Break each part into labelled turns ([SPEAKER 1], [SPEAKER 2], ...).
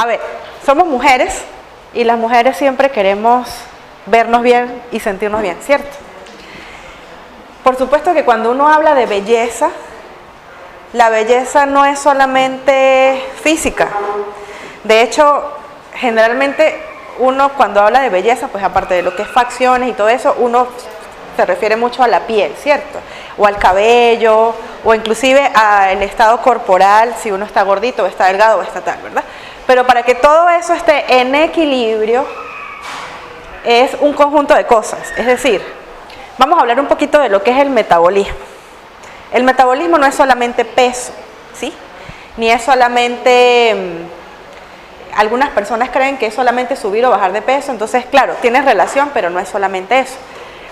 [SPEAKER 1] A ver, somos mujeres y las mujeres siempre queremos vernos bien y sentirnos bien, ¿cierto? Por supuesto que cuando uno habla de belleza, la belleza no es solamente física. De hecho, generalmente uno cuando habla de belleza, pues aparte de lo que es facciones y todo eso, uno se refiere mucho a la piel, ¿cierto? O al cabello, o inclusive al estado corporal, si uno está gordito, o está delgado, o está tal, ¿verdad? Pero para que todo eso esté en equilibrio, es un conjunto de cosas. Es decir, vamos a hablar un poquito de lo que es el metabolismo. El metabolismo no es solamente peso, ¿sí? Ni es solamente... Algunas personas creen que es solamente subir o bajar de peso, entonces, claro, tiene relación, pero no es solamente eso.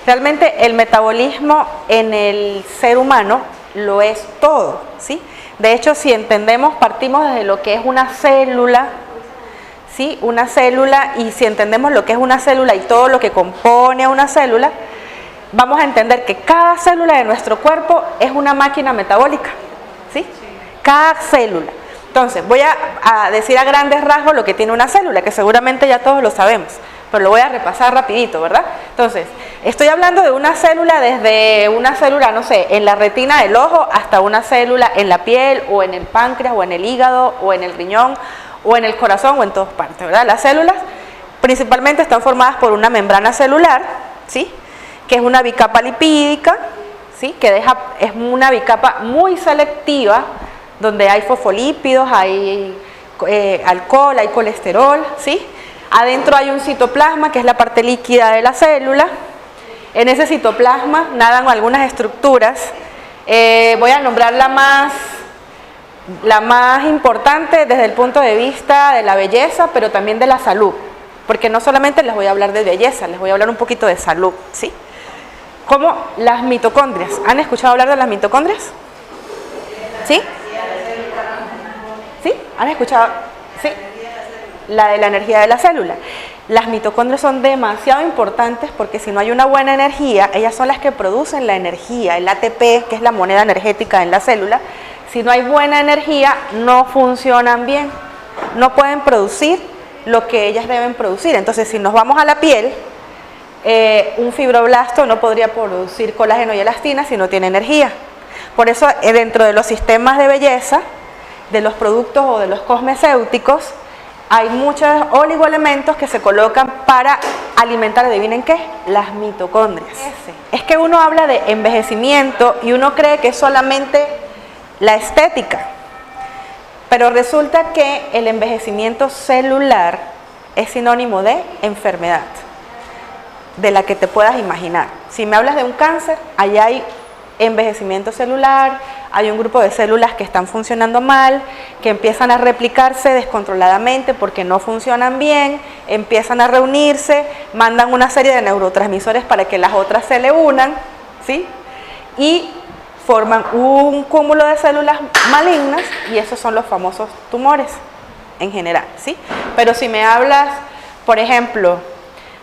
[SPEAKER 1] Realmente el metabolismo en el ser humano lo es todo, ¿sí? De hecho, si entendemos, partimos desde lo que es una célula, ¿sí? Una célula, y si entendemos lo que es una célula y todo lo que compone a una célula, vamos a entender que cada célula de nuestro cuerpo es una máquina metabólica, ¿sí? Cada célula. Entonces, voy a decir a grandes rasgos lo que tiene una célula, que seguramente ya todos lo sabemos, pero lo voy a repasar rapidito, ¿verdad? Entonces, estoy hablando de una célula desde una célula, no sé, en la retina del ojo hasta una célula en la piel o en el páncreas o en el hígado o en el riñón o en el corazón o en todas partes, ¿verdad? Las células principalmente están formadas por una membrana celular, ¿sí? Que es una bicapa lipídica, ¿sí? Que es una bicapa muy selectiva, donde hay fosfolípidos, hay alcohol, hay colesterol, ¿sí? Adentro hay un citoplasma, que es la parte líquida de la célula. En ese citoplasma nadan algunas estructuras. Voy a nombrar la más importante desde el punto de vista de la belleza, pero también de la salud. Porque no solamente les voy a hablar de belleza, les voy a hablar un poquito de salud, ¿sí? Como las mitocondrias. ¿Han escuchado hablar de las mitocondrias? ¿Sí? ¿Sí? ¿Han escuchado? Sí. La de la energía de la célula. Las mitocondrias son demasiado importantes porque si no hay una buena energía, ellas son las que producen la energía, el ATP, que es la moneda energética en la célula. Si no hay buena energía, no funcionan bien, no pueden producir lo que ellas deben producir. Entonces, si nos vamos a la piel, un fibroblasto no podría producir colágeno y elastina si no tiene energía. Por eso, dentro de los sistemas de belleza, de los productos o de los cosmecéuticos, hay muchos oligoelementos que se colocan para alimentar, adivinen qué, las mitocondrias. Es que uno habla de envejecimiento y uno cree que es solamente la estética, pero resulta que el envejecimiento celular es sinónimo de enfermedad, de la que te puedas imaginar. Si me hablas de un cáncer, allá hay envejecimiento celular, hay un grupo de células que están funcionando mal, que empiezan a replicarse descontroladamente porque no funcionan bien, empiezan a reunirse, mandan una serie de neurotransmisores para que las otras se le unan, ¿sí? Y forman un cúmulo de células malignas y esos son los famosos tumores en general, ¿sí? Pero si me hablas, por ejemplo,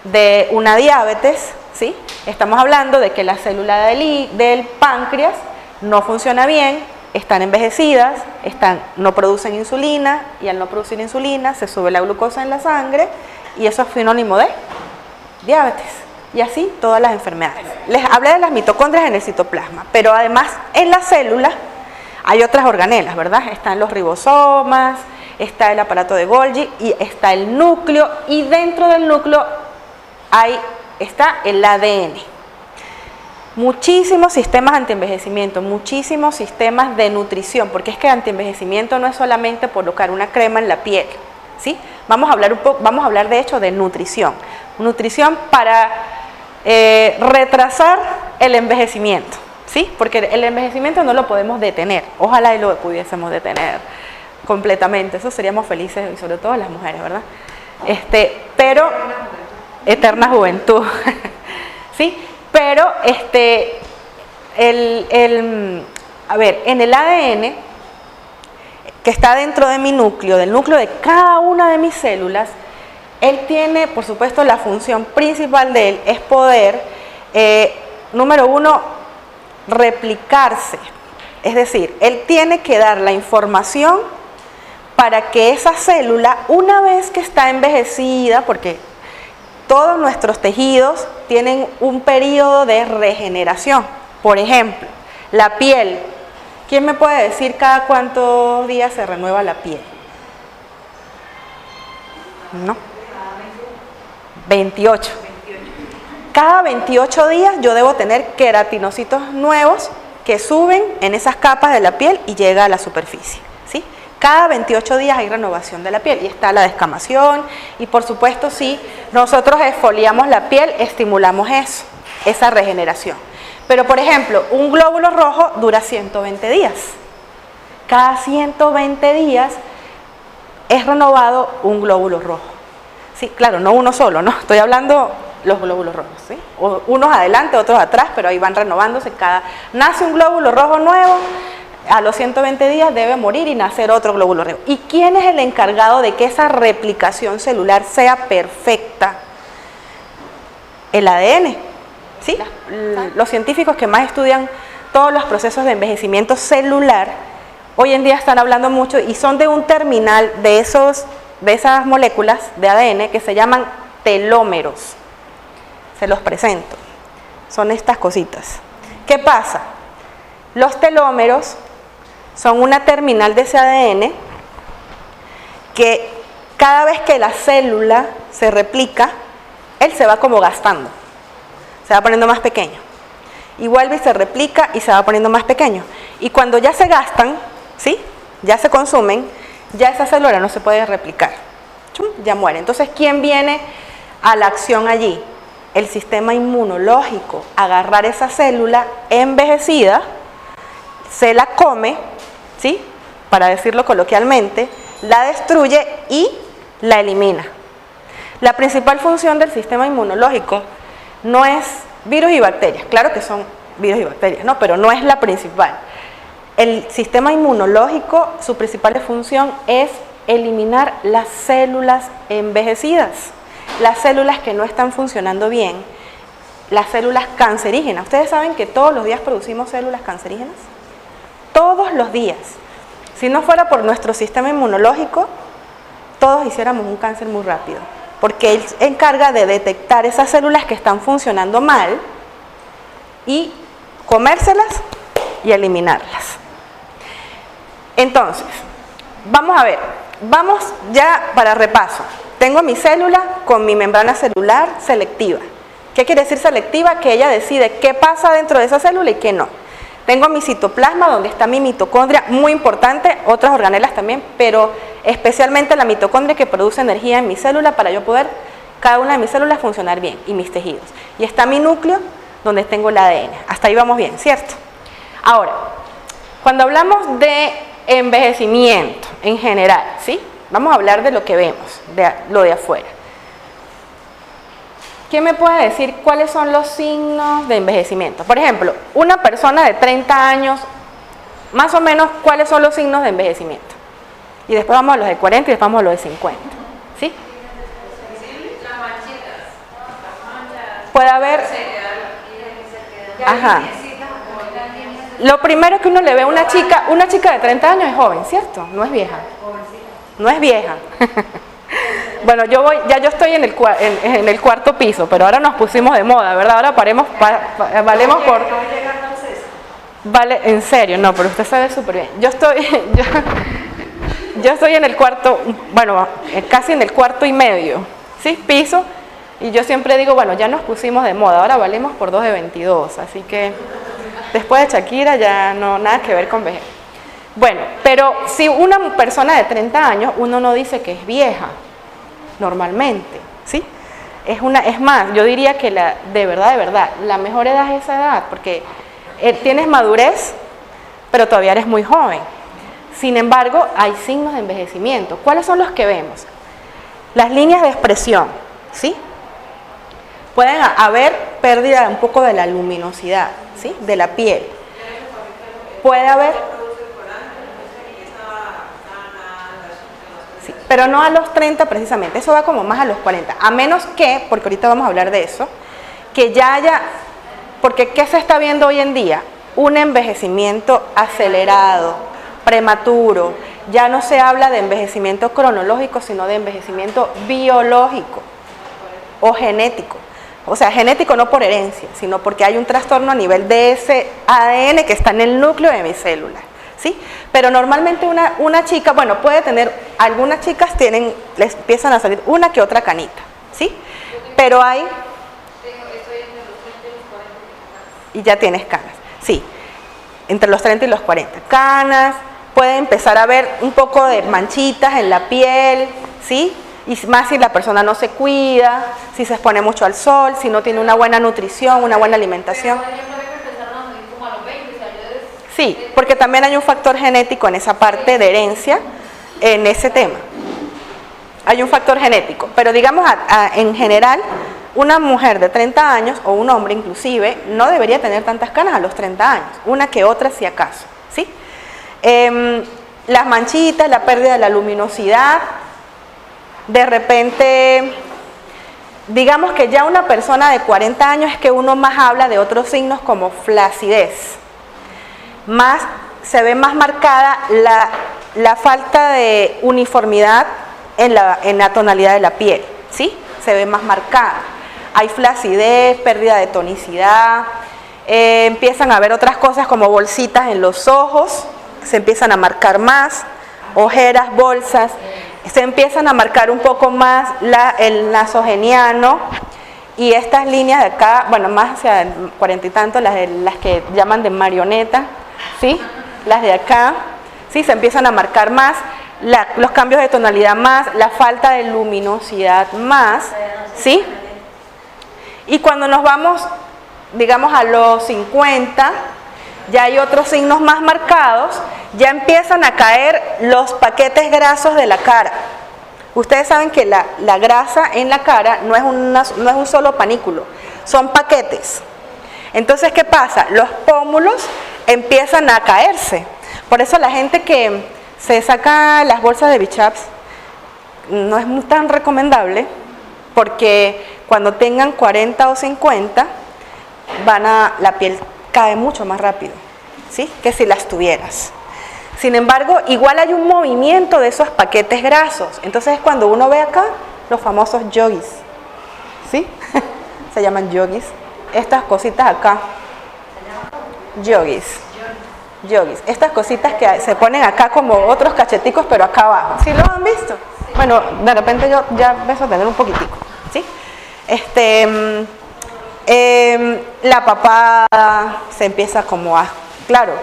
[SPEAKER 1] de una diabetes, ¿sí? Estamos hablando de que la célula del páncreas no funciona bien, están envejecidas, no producen insulina y al no producir insulina se sube la glucosa en la sangre y eso es sinónimo de diabetes. Y así todas las enfermedades. Les hablé de las mitocondrias en el citoplasma, pero además en la célula hay otras organelas, ¿verdad? Están los ribosomas, está el aparato de Golgi y está el núcleo y dentro del núcleo está el ADN. Muchísimos sistemas antienvejecimiento, muchísimos sistemas de nutrición, porque es que antienvejecimiento no es solamente colocar una crema en la piel, ¿sí? Vamos a hablar de hecho de nutrición. Nutrición para retrasar el envejecimiento, ¿sí? Porque el envejecimiento no lo podemos detener, ojalá y lo pudiésemos detener completamente, eso seríamos felices y sobre todo las mujeres, ¿verdad? Pero eterna juventud, ¿sí? Pero a ver, en el ADN que está dentro de mi núcleo, del núcleo de cada una de mis células, él tiene, por supuesto, la función principal de él es poder, número uno, replicarse. Es decir, él tiene que dar la información para que esa célula, una vez que está envejecida, porque todos nuestros tejidos tienen un periodo de regeneración. Por ejemplo, la piel. ¿Quién me puede decir cada cuántos días se renueva la piel? ¿No? 28. Cada 28 días yo debo tener queratinocitos nuevos que suben en esas capas de la piel y llega a la superficie, ¿sí? Cada 28 días hay renovación de la piel y está la descamación y por supuesto si nosotros exfoliamos la piel, estimulamos eso, esa regeneración. Pero por ejemplo, un glóbulo rojo dura 120 días. Cada 120 días es renovado un glóbulo rojo. Sí, claro, no uno solo, ¿no? Estoy hablando los glóbulos rojos, ¿sí? Unos adelante, otros atrás, pero ahí van renovándose. Nace un glóbulo rojo nuevo, a los 120 días debe morir y nacer otro glóbulo rojo. ¿Y quién es el encargado de que esa replicación celular sea perfecta? El ADN, ¿sí? Los científicos que más estudian todos los procesos de envejecimiento celular, hoy en día están hablando mucho y son de un terminal de esas moléculas de ADN que se llaman telómeros. Se los presento. Son estas cositas. ¿Qué pasa? Los telómeros son una terminal de ese ADN que cada vez que la célula se replica, él se va como gastando. Se va poniendo más pequeño. Y vuelve y se replica y se va poniendo más pequeño. Y cuando ya se gastan, ¿sí? Ya se consumen, ya esa célula no se puede replicar. ¡Chum! Ya muere. Entonces, ¿quién viene a la acción allí? El sistema inmunológico. Agarrar esa célula envejecida, se la come, ¿sí? Para decirlo coloquialmente, la destruye y la elimina. La principal función del sistema inmunológico no es virus y bacterias. Claro que son virus y bacterias, ¿no? Pero no es la principal. El sistema inmunológico, su principal función es eliminar las células envejecidas, las células que no están funcionando bien, las células cancerígenas. ¿Ustedes saben que todos los días producimos células cancerígenas? Todos los días. Si no fuera por nuestro sistema inmunológico, todos hiciéramos un cáncer muy rápido, porque él se encarga de detectar esas células que están funcionando mal y comérselas y eliminarlas. Entonces, vamos a ver, vamos ya para repaso. Tengo mi célula con mi membrana celular selectiva. ¿Qué quiere decir selectiva? Que ella decide qué pasa dentro de esa célula y qué no. Tengo mi citoplasma donde está mi mitocondria, muy importante, otras organelas también, pero especialmente la mitocondria que produce energía en mi célula para yo poder, cada una de mis células funcionar bien y mis tejidos. Y está mi núcleo donde tengo el ADN. Hasta ahí vamos bien, ¿cierto? Ahora, cuando hablamos de envejecimiento en general, ¿sí? Vamos a hablar de lo que vemos, de lo de afuera. ¿Quién me puede decir cuáles son los signos de envejecimiento? Por ejemplo, una persona de 30 años, más o menos, ¿cuáles son los signos de envejecimiento? Y después vamos a los de 40 y después vamos a los de 50, ¿sí?
[SPEAKER 2] Las manchitas,
[SPEAKER 1] Puede haber... Ajá. Lo primero que uno le ve a una chica de 30 años es joven, ¿cierto? No es vieja. No es vieja. Bueno, yo estoy en el cuarto piso, pero ahora nos pusimos de moda, ¿verdad? Ahora valemos por... Vale, en serio, no, pero usted sabe súper bien. Yo estoy en el cuarto, bueno, casi en el cuarto y medio, ¿sí? Piso, y yo siempre digo, bueno, ya nos pusimos de moda, ahora valemos por 2 de 22, así que después de Shakira ya no, nada que ver con vejez. Bueno, pero si una persona de 30 años, uno no dice que es vieja, normalmente, ¿sí? Es más, yo diría que de verdad, la mejor edad es esa edad, porque tienes madurez, pero todavía eres muy joven. Sin embargo, hay signos de envejecimiento. ¿Cuáles son los que vemos? Las líneas de expresión, ¿sí? Pueden haber pérdida un poco de la luminosidad, ¿sí? De la piel. Puede haber... Sí, pero no a los 30 precisamente, eso va como más a los 40. A menos que, porque ahorita vamos a hablar de eso, que ya haya... Porque ¿qué se está viendo hoy en día? Un envejecimiento acelerado, prematuro, ya no se habla de envejecimiento cronológico, sino de envejecimiento biológico o genético. O sea, genético no por herencia, sino porque hay un trastorno a nivel de ese ADN que está en el núcleo de mis células, ¿sí? Pero normalmente una chica, bueno, puede tener, algunas chicas les empiezan a salir una que otra canita, ¿sí? Pero hay...
[SPEAKER 2] Estoy entre los 30 y los 40
[SPEAKER 1] y ya tienes canas, sí, entre los 30 y los 40. Canas, puede empezar a ver un poco de manchitas en la piel, ¿sí? Y más si la persona no se cuida, si se expone mucho al sol, si no tiene una buena nutrición, una buena alimentación.
[SPEAKER 2] Pero, por ejemplo, a mí me empezaron a salir como a los 20, o sea, yo
[SPEAKER 1] Sí, porque también hay un factor genético en esa parte de herencia, en ese tema. Hay un factor genético, pero digamos en general, una mujer de 30 años o un hombre inclusive no debería tener tantas canas a los 30 años, una que otra si acaso, ¿sí? Las manchitas, la pérdida de la luminosidad, de repente, digamos que ya una persona de 40 años es que uno más habla de otros signos como flacidez, se ve más marcada la falta de uniformidad en la tonalidad de la piel, ¿sí? Se ve más marcada. Hay flacidez, pérdida de tonicidad, empiezan a haber otras cosas como bolsitas en los ojos, se empiezan a marcar más, ojeras, bolsas, se empiezan a marcar un poco más el nasogeniano y estas líneas de acá, bueno, más hacia 40 y tanto, las que llaman de marioneta, ¿sí? Las de acá, ¿sí? Se empiezan a marcar más, los cambios de tonalidad más, la falta de luminosidad más, ¿sí? Y cuando nos vamos, digamos, a los 50, ya hay otros signos más marcados, ya empiezan a caer los paquetes grasos de la cara. Ustedes saben que la grasa en la cara no es un solo panículo, son paquetes. Entonces, ¿qué pasa? Los pómulos empiezan a caerse. Por eso la gente que se saca las bolsas de Bichaps no es muy tan recomendable, porque cuando tengan 40 o 50, la piel cae mucho más rápido, ¿sí? Que si las tuvieras. Sin embargo, igual hay un movimiento de esos paquetes grasos. Entonces, cuando uno ve acá, los famosos yogis, ¿sí? Se llaman yogis. Estas cositas acá, yogis. Estas cositas que se ponen acá como otros cacheticos, pero acá abajo. ¿Sí lo han visto? Bueno, de repente yo ya empiezo a tener un poquitico, ¿sí? La papada se empieza como a... Claro,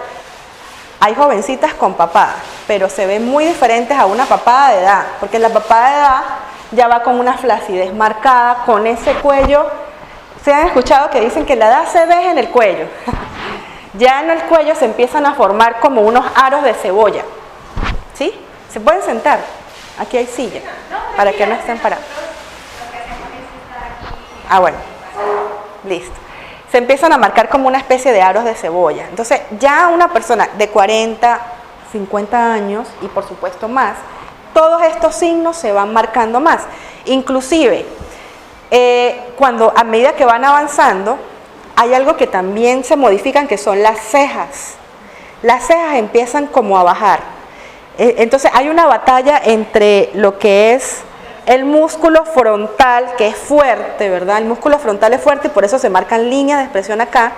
[SPEAKER 1] hay jovencitas con papada, pero se ven muy diferentes a una papada de edad, porque la papada de edad ya va con una flacidez marcada, con ese cuello. ¿Se han escuchado que dicen que la edad se ve en el cuello? Ya en el cuello se empiezan a formar como unos aros de cebolla, ¿sí? Se pueden sentar, aquí hay silla, para que no estén parados. Ah, bueno, listo. Se empiezan a marcar como una especie de aros de cebolla. Entonces, ya una persona de 40, 50 años y por supuesto más, todos estos signos se van marcando más. Inclusive, a medida que van avanzando, hay algo que también se modifican, que son las cejas. Las cejas empiezan como a bajar. Entonces, hay una batalla entre lo que es el músculo frontal, que es fuerte, ¿verdad? El músculo frontal es fuerte y por eso se marcan líneas de expresión acá,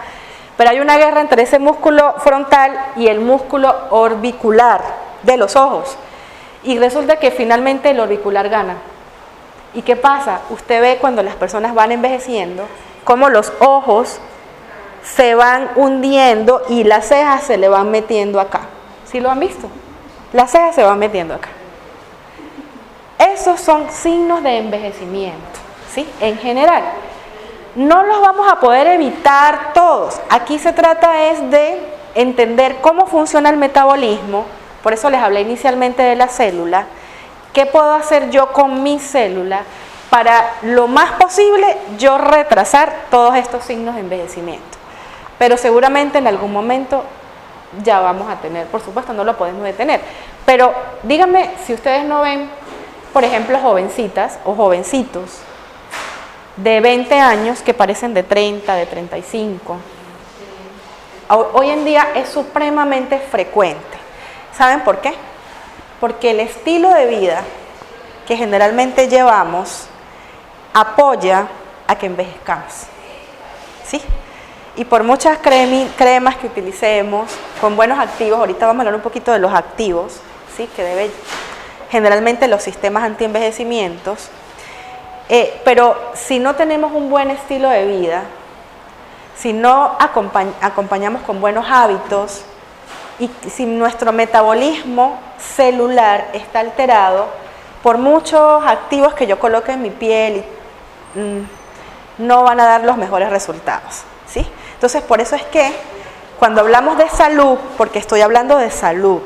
[SPEAKER 1] pero hay una guerra entre ese músculo frontal y el músculo orbicular de los ojos. Y resulta que finalmente el orbicular gana. ¿Y qué pasa? Usted ve cuando las personas van envejeciendo, cómo los ojos se van hundiendo y las cejas se le van metiendo acá. ¿Sí lo han visto? Las cejas se van metiendo acá. Esos son signos de envejecimiento, ¿sí? En general. No los vamos a poder evitar todos. Aquí se trata es de entender cómo funciona el metabolismo. Por eso les hablé inicialmente de la célula. ¿Qué puedo hacer yo con mi célula para lo más posible yo retrasar todos estos signos de envejecimiento? Pero seguramente en algún momento ya vamos a tener, por supuesto no lo podemos detener. Pero díganme si ustedes no ven, por ejemplo, jovencitas o jovencitos de 20 años que parecen de 30, de 35. Hoy en día es supremamente frecuente. ¿Saben por qué? Porque el estilo de vida que generalmente llevamos apoya a que envejezcamos, ¿sí? Y por muchas cremas que utilicemos, con buenos activos, ahorita vamos a hablar un poquito de los activos, ¿sí? Que deben generalmente los sistemas antienvejecimientos, pero si no tenemos un buen estilo de vida, si no acompañamos con buenos hábitos y si nuestro metabolismo celular está alterado, por muchos activos que yo coloque en mi piel, no van a dar los mejores resultados, ¿sí? Entonces, por eso es que cuando hablamos de salud, porque estoy hablando de salud,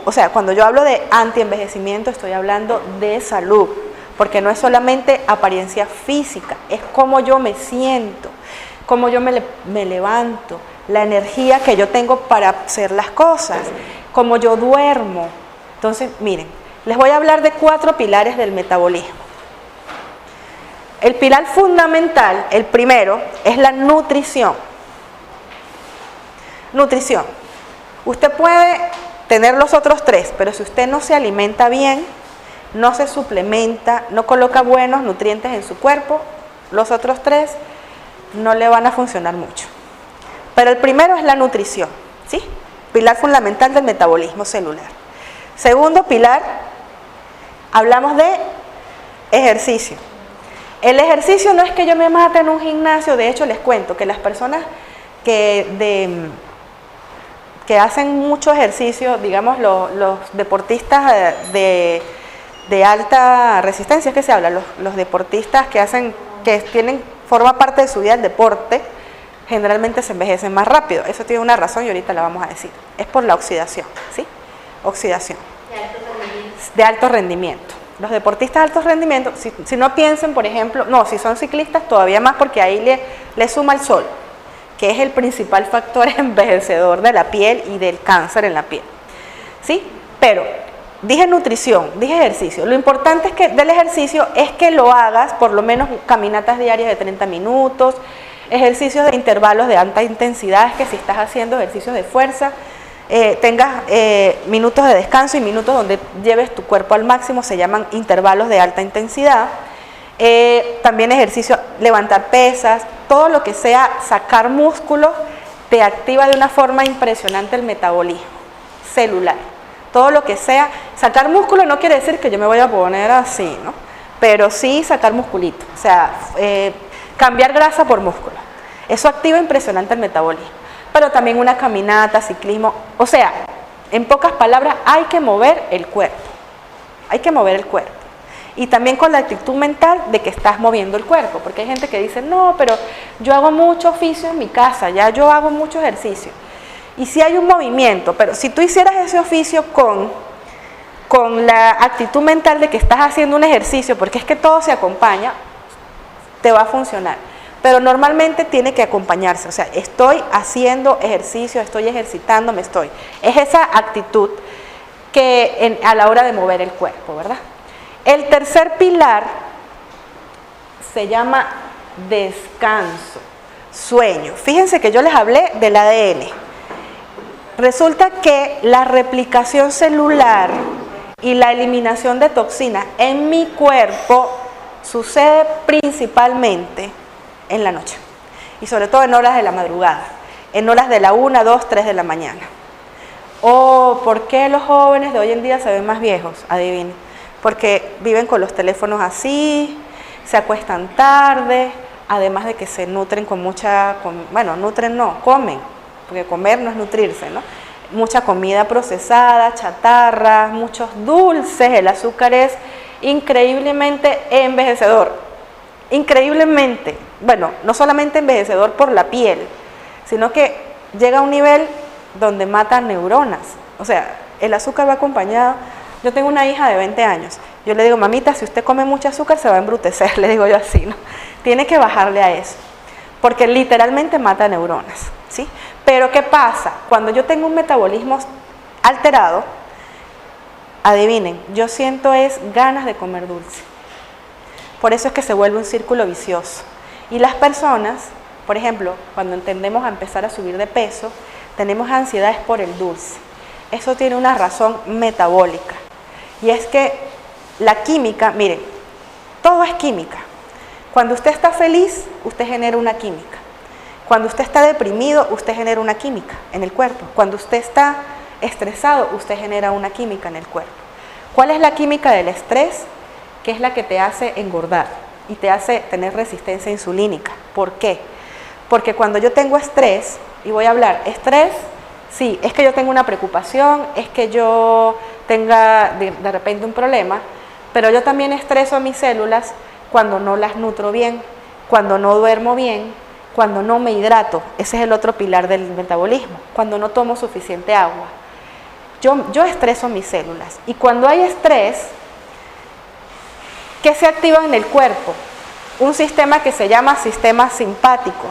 [SPEAKER 1] o sea, cuando yo hablo de antienvejecimiento, estoy hablando de salud, porque no es solamente apariencia física, es cómo yo me siento, cómo yo me levanto, la energía que yo tengo para hacer las cosas, cómo yo duermo. Entonces, miren, les voy a hablar de 4 pilares del metabolismo. El pilar fundamental, el primero, es la nutrición. Nutrición. Usted puede tener los otros 3, pero si usted no se alimenta bien, no se suplementa, no coloca buenos nutrientes en su cuerpo, los otros 3 no le van a funcionar mucho. Pero el primero es la nutrición, ¿sí? Pilar fundamental del metabolismo celular. Segundo pilar, hablamos de ejercicio. El ejercicio no es que yo me mate en un gimnasio, de hecho les cuento que las personas que hacen mucho ejercicio, digamos los deportistas de alta resistencia, es que se habla, los deportistas forma parte de su vida el deporte, generalmente se envejecen más rápido. Eso tiene una razón y ahorita la vamos a decir. Es por la oxidación, ¿sí? Oxidación. De alto rendimiento. Los deportistas de alto rendimiento, si no piensen, por ejemplo, si son ciclistas todavía más, porque ahí le suma el sol, que es el principal factor envejecedor de la piel y del cáncer en la piel, ¿sí? Pero dije nutrición, dije ejercicio. Lo importante del ejercicio es que lo hagas por lo menos caminatas diarias de 30 minutos, ejercicios de intervalos de alta intensidad, es que si estás haciendo ejercicios de fuerza, tengas minutos de descanso y minutos donde lleves tu cuerpo al máximo, se llaman intervalos de alta intensidad. También ejercicio, levantar pesas, todo lo que sea sacar músculos, te activa de una forma impresionante el metabolismo celular. Todo lo que sea, sacar músculo no quiere decir que yo me voy a poner así, ¿no? Pero sí sacar musculito, o sea, cambiar grasa por músculo. Eso activa impresionante el metabolismo. Pero también una caminata, ciclismo, o sea, en pocas palabras, hay que mover el cuerpo. Hay que mover el cuerpo. Y también con la actitud mental de que estás moviendo el cuerpo, porque hay gente que dice, no, pero yo hago mucho oficio en mi casa, ya yo hago mucho ejercicio. Y sí hay un movimiento, pero si tú hicieras ese oficio con la actitud mental de que estás haciendo un ejercicio, porque es que todo se acompaña, te va a funcionar. Pero normalmente tiene que acompañarse, o sea, estoy haciendo ejercicio, estoy ejercitándome, es esa actitud que a la hora de mover el cuerpo, ¿verdad? El tercer pilar se llama descanso, sueño. Fíjense que yo les hablé del ADN. Resulta que la replicación celular y la eliminación de toxinas en mi cuerpo sucede principalmente en la noche y sobre todo en horas de la madrugada, en horas de la 1, 2, 3 de la mañana. ¿Por qué los jóvenes de hoy en día se ven más viejos? Adivinen. Porque viven con los teléfonos así, se acuestan tarde, además de que se nutren comen, porque comer no es nutrirse, ¿no? Mucha comida procesada, chatarra, muchos dulces, el azúcar es increíblemente envejecedor. Increíblemente, no solamente envejecedor por la piel, sino que llega a un nivel donde mata neuronas. O sea, el azúcar va acompañado. Yo tengo una hija de 20 años. Yo le digo, mamita, si usted come mucho azúcar se va a embrutecer, le digo yo así, ¿no? Tiene que bajarle a eso, porque literalmente mata neuronas, ¿sí? Pero ¿qué pasa? Cuando yo tengo un metabolismo alterado, adivinen, yo siento ganas de comer dulce. Por eso es que se vuelve un círculo vicioso. Y las personas, por ejemplo, cuando tendemos a empezar a subir de peso, tenemos ansiedades por el dulce. eso tiene una razón metabólica. Y es que la química, miren, todo es química. Cuando usted está feliz, usted genera una química. Cuando usted está deprimido, usted genera una química en el cuerpo. Cuando usted está estresado, usted genera una química en el cuerpo. ¿Cuál es la química del estrés? Que es la que te hace engordar y te hace tener resistencia insulínica. ¿Por qué? Porque cuando yo tengo estrés, y voy a hablar, estrés, sí, es que yo tengo una preocupación, es que yo tenga de repente un problema, pero yo también estreso a mis células cuando no las nutro bien, cuando no duermo bien, cuando no me hidrato. Ese es el otro pilar del metabolismo, cuando no tomo suficiente agua. Yo estreso mis células, y cuando hay estrés, ¿qué se activa en el cuerpo? Un sistema que se llama sistema simpático,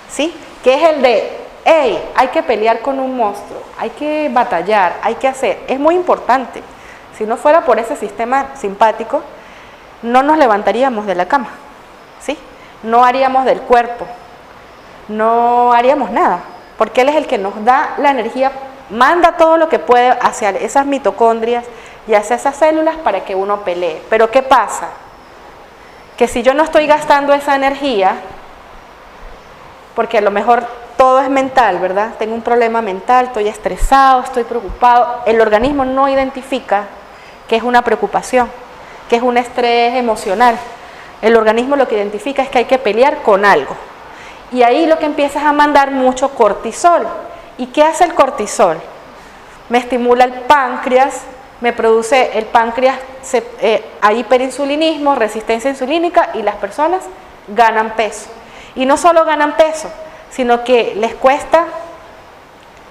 [SPEAKER 1] ¿sí? Que es el de, hey, hay que pelear con un monstruo, hay que batallar, hay que hacer. Es muy importante. Si no fuera por ese sistema simpático, no nos levantaríamos de la cama, ¿sí? No haríamos del cuerpo, no haríamos nada, porque él es el que nos da la energía, manda todo lo que puede hacia esas mitocondrias y hacia esas células para que uno pelee. Pero ¿qué pasa? Que si yo no estoy gastando esa energía, porque a lo mejor todo es mental, ¿verdad? Tengo un problema mental, estoy estresado, estoy preocupado, el organismo no identifica que es una preocupación, que es un estrés emocional. El organismo lo que identifica es que hay que pelear con algo. Y ahí lo que empiezas a mandar mucho cortisol. ¿Y qué hace el cortisol? Me estimula el páncreas, me produce el páncreas, hay hiperinsulinismo, resistencia insulínica, y las personas ganan peso. Y no solo ganan peso, sino que les cuesta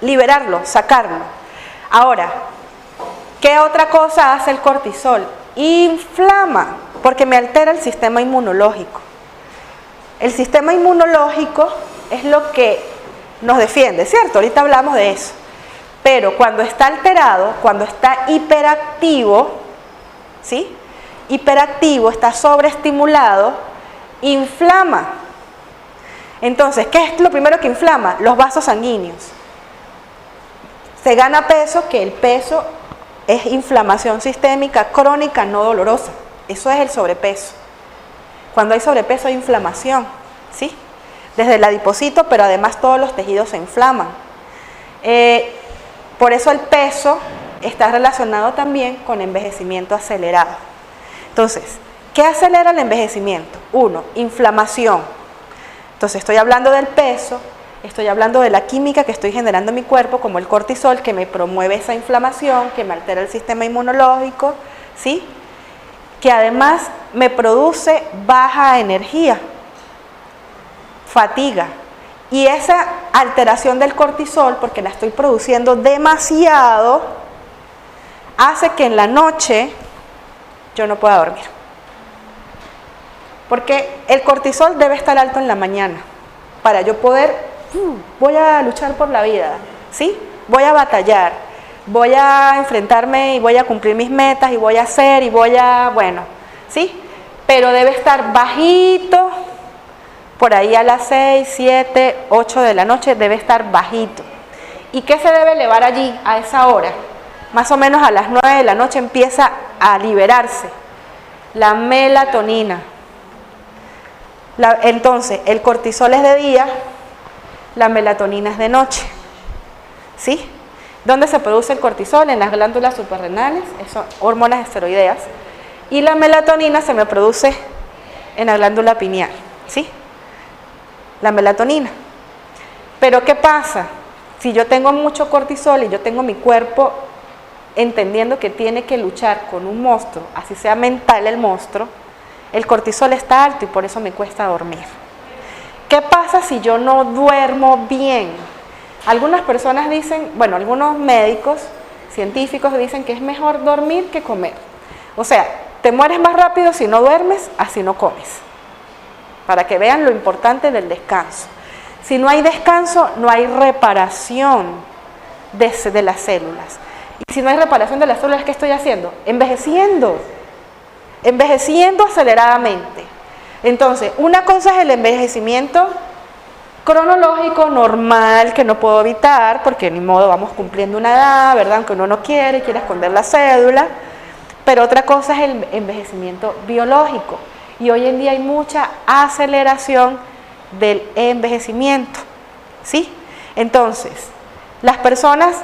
[SPEAKER 1] liberarlo, sacarlo. Ahora, ¿qué otra cosa hace el cortisol? Inflama, porque me altera el sistema inmunológico. El sistema inmunológico es lo que nos defiende, ¿cierto? Ahorita hablamos de eso. Pero cuando está alterado, cuando está hiperactivo, ¿sí? Hiperactivo, está sobreestimulado, inflama. Entonces, ¿qué es lo primero que inflama? Los vasos sanguíneos. Se gana peso, que el peso es inflamación sistémica crónica no dolorosa. Eso es el sobrepeso. Cuando hay sobrepeso hay inflamación, ¿sí? Desde el adipocito, pero además todos los tejidos se inflaman. Por eso el peso está relacionado también con envejecimiento acelerado. Entonces, ¿qué acelera el envejecimiento? 1, inflamación. Entonces estoy hablando del peso, estoy hablando de la química que estoy generando en mi cuerpo, como el cortisol, que me promueve esa inflamación, que me altera el sistema inmunológico, ¿sí? Que además me produce baja energía, fatiga. Y esa alteración del cortisol, porque la estoy produciendo demasiado, hace que en la noche yo no pueda dormir. Porque el cortisol debe estar alto en la mañana para yo poder, voy a luchar por la vida, ¿sí? Voy a batallar, voy a enfrentarme y voy a cumplir mis metas y voy a hacer y voy a, bueno, ¿sí? Pero debe estar bajito, por ahí a las 6, 7, 8 de la noche debe estar bajito. ¿Y qué se debe elevar allí a esa hora? Más o menos a las 9 de la noche empieza a liberarse la melatonina. Entonces, el cortisol es de día, la melatonina es de noche, ¿sí? ¿Dónde se produce el cortisol? En las glándulas suprarrenales, son hormonas esteroideas, y la melatonina se me produce en la glándula pineal, ¿sí? La melatonina. Pero ¿qué pasa? Si yo tengo mucho cortisol y yo tengo mi cuerpo entendiendo que tiene que luchar con un monstruo, así sea mental el monstruo, el cortisol está alto y por eso me cuesta dormir. ¿Qué pasa si yo no duermo bien? Algunas personas dicen, bueno, algunos médicos, científicos dicen que es mejor dormir que comer. O sea, te mueres más rápido si no duermes, así no comes. Para que vean lo importante del descanso. Si no hay descanso, no hay reparación de las células. Y si no hay reparación de las células, ¿qué estoy haciendo? Envejeciendo aceleradamente. Entonces, una cosa es el envejecimiento cronológico, normal, que no puedo evitar, porque ni modo, vamos cumpliendo una edad, ¿verdad? Aunque uno no quiere esconder la cédula. Pero otra cosa es el envejecimiento biológico. Y hoy en día hay mucha aceleración del envejecimiento, ¿sí? Entonces, las personas,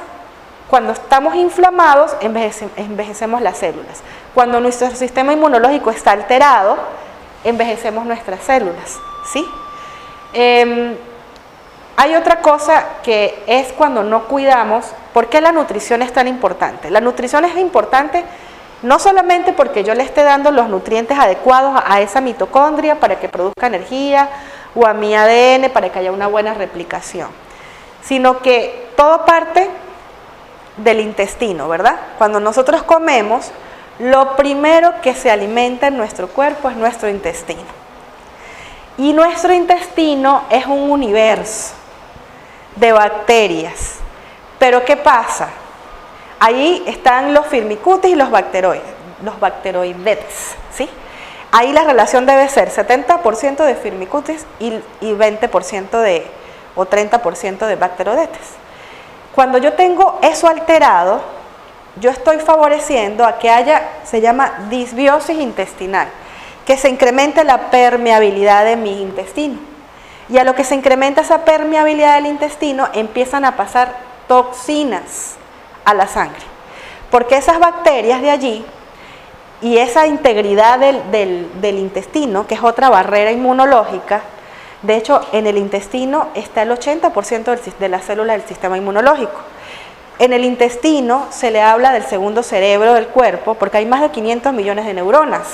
[SPEAKER 1] cuando estamos inflamados, envejecemos las células. Cuando nuestro sistema inmunológico está alterado, envejecemos nuestras células, ¿sí? Hay otra cosa que es cuando no cuidamos. ¿Por qué la nutrición es tan importante? La nutrición es importante no solamente porque yo le esté dando los nutrientes adecuados a esa mitocondria para que produzca energía, o a mi ADN para que haya una buena replicación, sino que todo parte del intestino, ¿verdad? Cuando nosotros comemos, lo primero que se alimenta en nuestro cuerpo es nuestro intestino. Y nuestro intestino es un universo de bacterias. Pero ¿qué pasa? Ahí están los firmicutes y los bacteroidetes, ¿sí? Ahí la relación debe ser 70% de firmicutes y 20% o 30% de bacteroidetes. Cuando yo tengo eso alterado, yo estoy favoreciendo a que haya, se llama disbiosis intestinal, que se incremente la permeabilidad de mi intestino. Y a lo que se incrementa esa permeabilidad del intestino, empiezan a pasar toxinas a la sangre, porque esas bacterias de allí y esa integridad del intestino, que es otra barrera inmunológica, de hecho en el intestino está el 80% de las células del sistema inmunológico. En el intestino se le habla del segundo cerebro del cuerpo porque hay más de 500 millones de neuronas.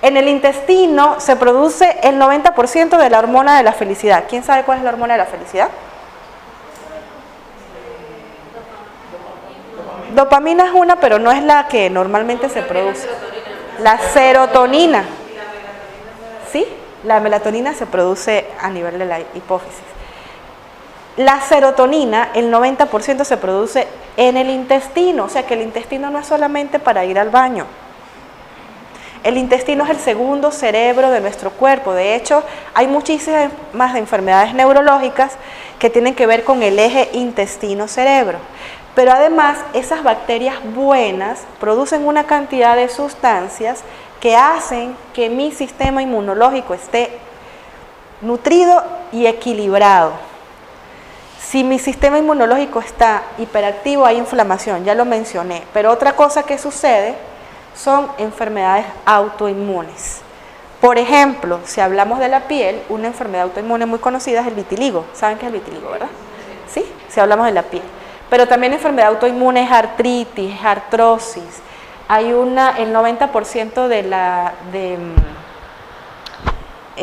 [SPEAKER 1] En el intestino se produce el 90% de la hormona de la felicidad. ¿Quién sabe cuál es la hormona de la felicidad? Dopamina es una, pero no es la que normalmente se produce. La serotonina. ¿Sí? La melatonina se produce a nivel de la hipófisis. La serotonina, el 90% se produce en el intestino. O sea que el intestino no es solamente para ir al baño. El intestino es el segundo cerebro de nuestro cuerpo. De hecho, hay muchísimas más enfermedades neurológicas que tienen que ver con el eje intestino-cerebro. Pero además, esas bacterias buenas producen una cantidad de sustancias que hacen que mi sistema inmunológico esté nutrido y equilibrado. Si mi sistema inmunológico está hiperactivo, hay inflamación, ya lo mencioné. Pero otra cosa que sucede son enfermedades autoinmunes. Por ejemplo, si hablamos de la piel, una enfermedad autoinmune muy conocida es el vitiligo. ¿Saben qué es el vitiligo, verdad? Sí, si hablamos de la piel. Pero también enfermedad autoinmune es artritis, es artrosis. Hay el 90%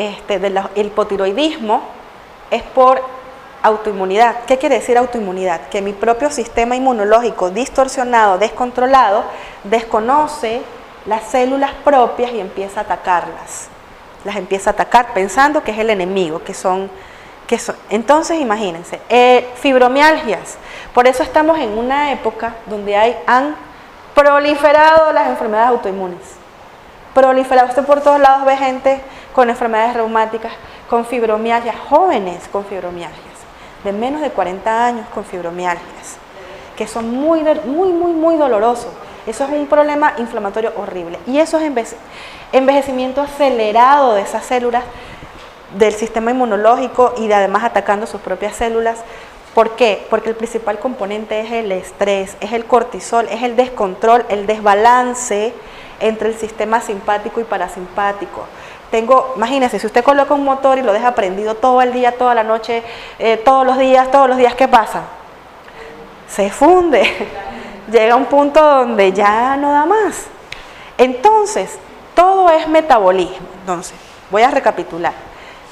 [SPEAKER 1] del hipotiroidismo es por autoinmunidad. ¿Qué quiere decir autoinmunidad? Que mi propio sistema inmunológico distorsionado, descontrolado, desconoce las células propias y empieza a atacarlas. Las empieza a atacar pensando que es el enemigo, que son. Entonces imagínense, fibromialgias. Por eso estamos en una época donde han proliferado las enfermedades autoinmunes. Proliferado. Usted por todos lados ve gente con enfermedades reumáticas, con fibromialgias, jóvenes con fibromialgias, de menos de 40 años con fibromialgias, que son muy dolorosos. Eso es un problema inflamatorio horrible. Y eso es envejecimiento acelerado de esas células del sistema inmunológico y además atacando sus propias células. ¿Por qué? Porque el principal componente es el estrés, es el cortisol, es el descontrol, el desbalance entre el sistema simpático y parasimpático. Imagínense, si usted coloca un motor y lo deja prendido todo el día, toda la noche, todos los días, ¿qué pasa? Se funde. Llega a un punto donde ya no da más. Entonces, todo es metabolismo. Entonces, voy a recapitular.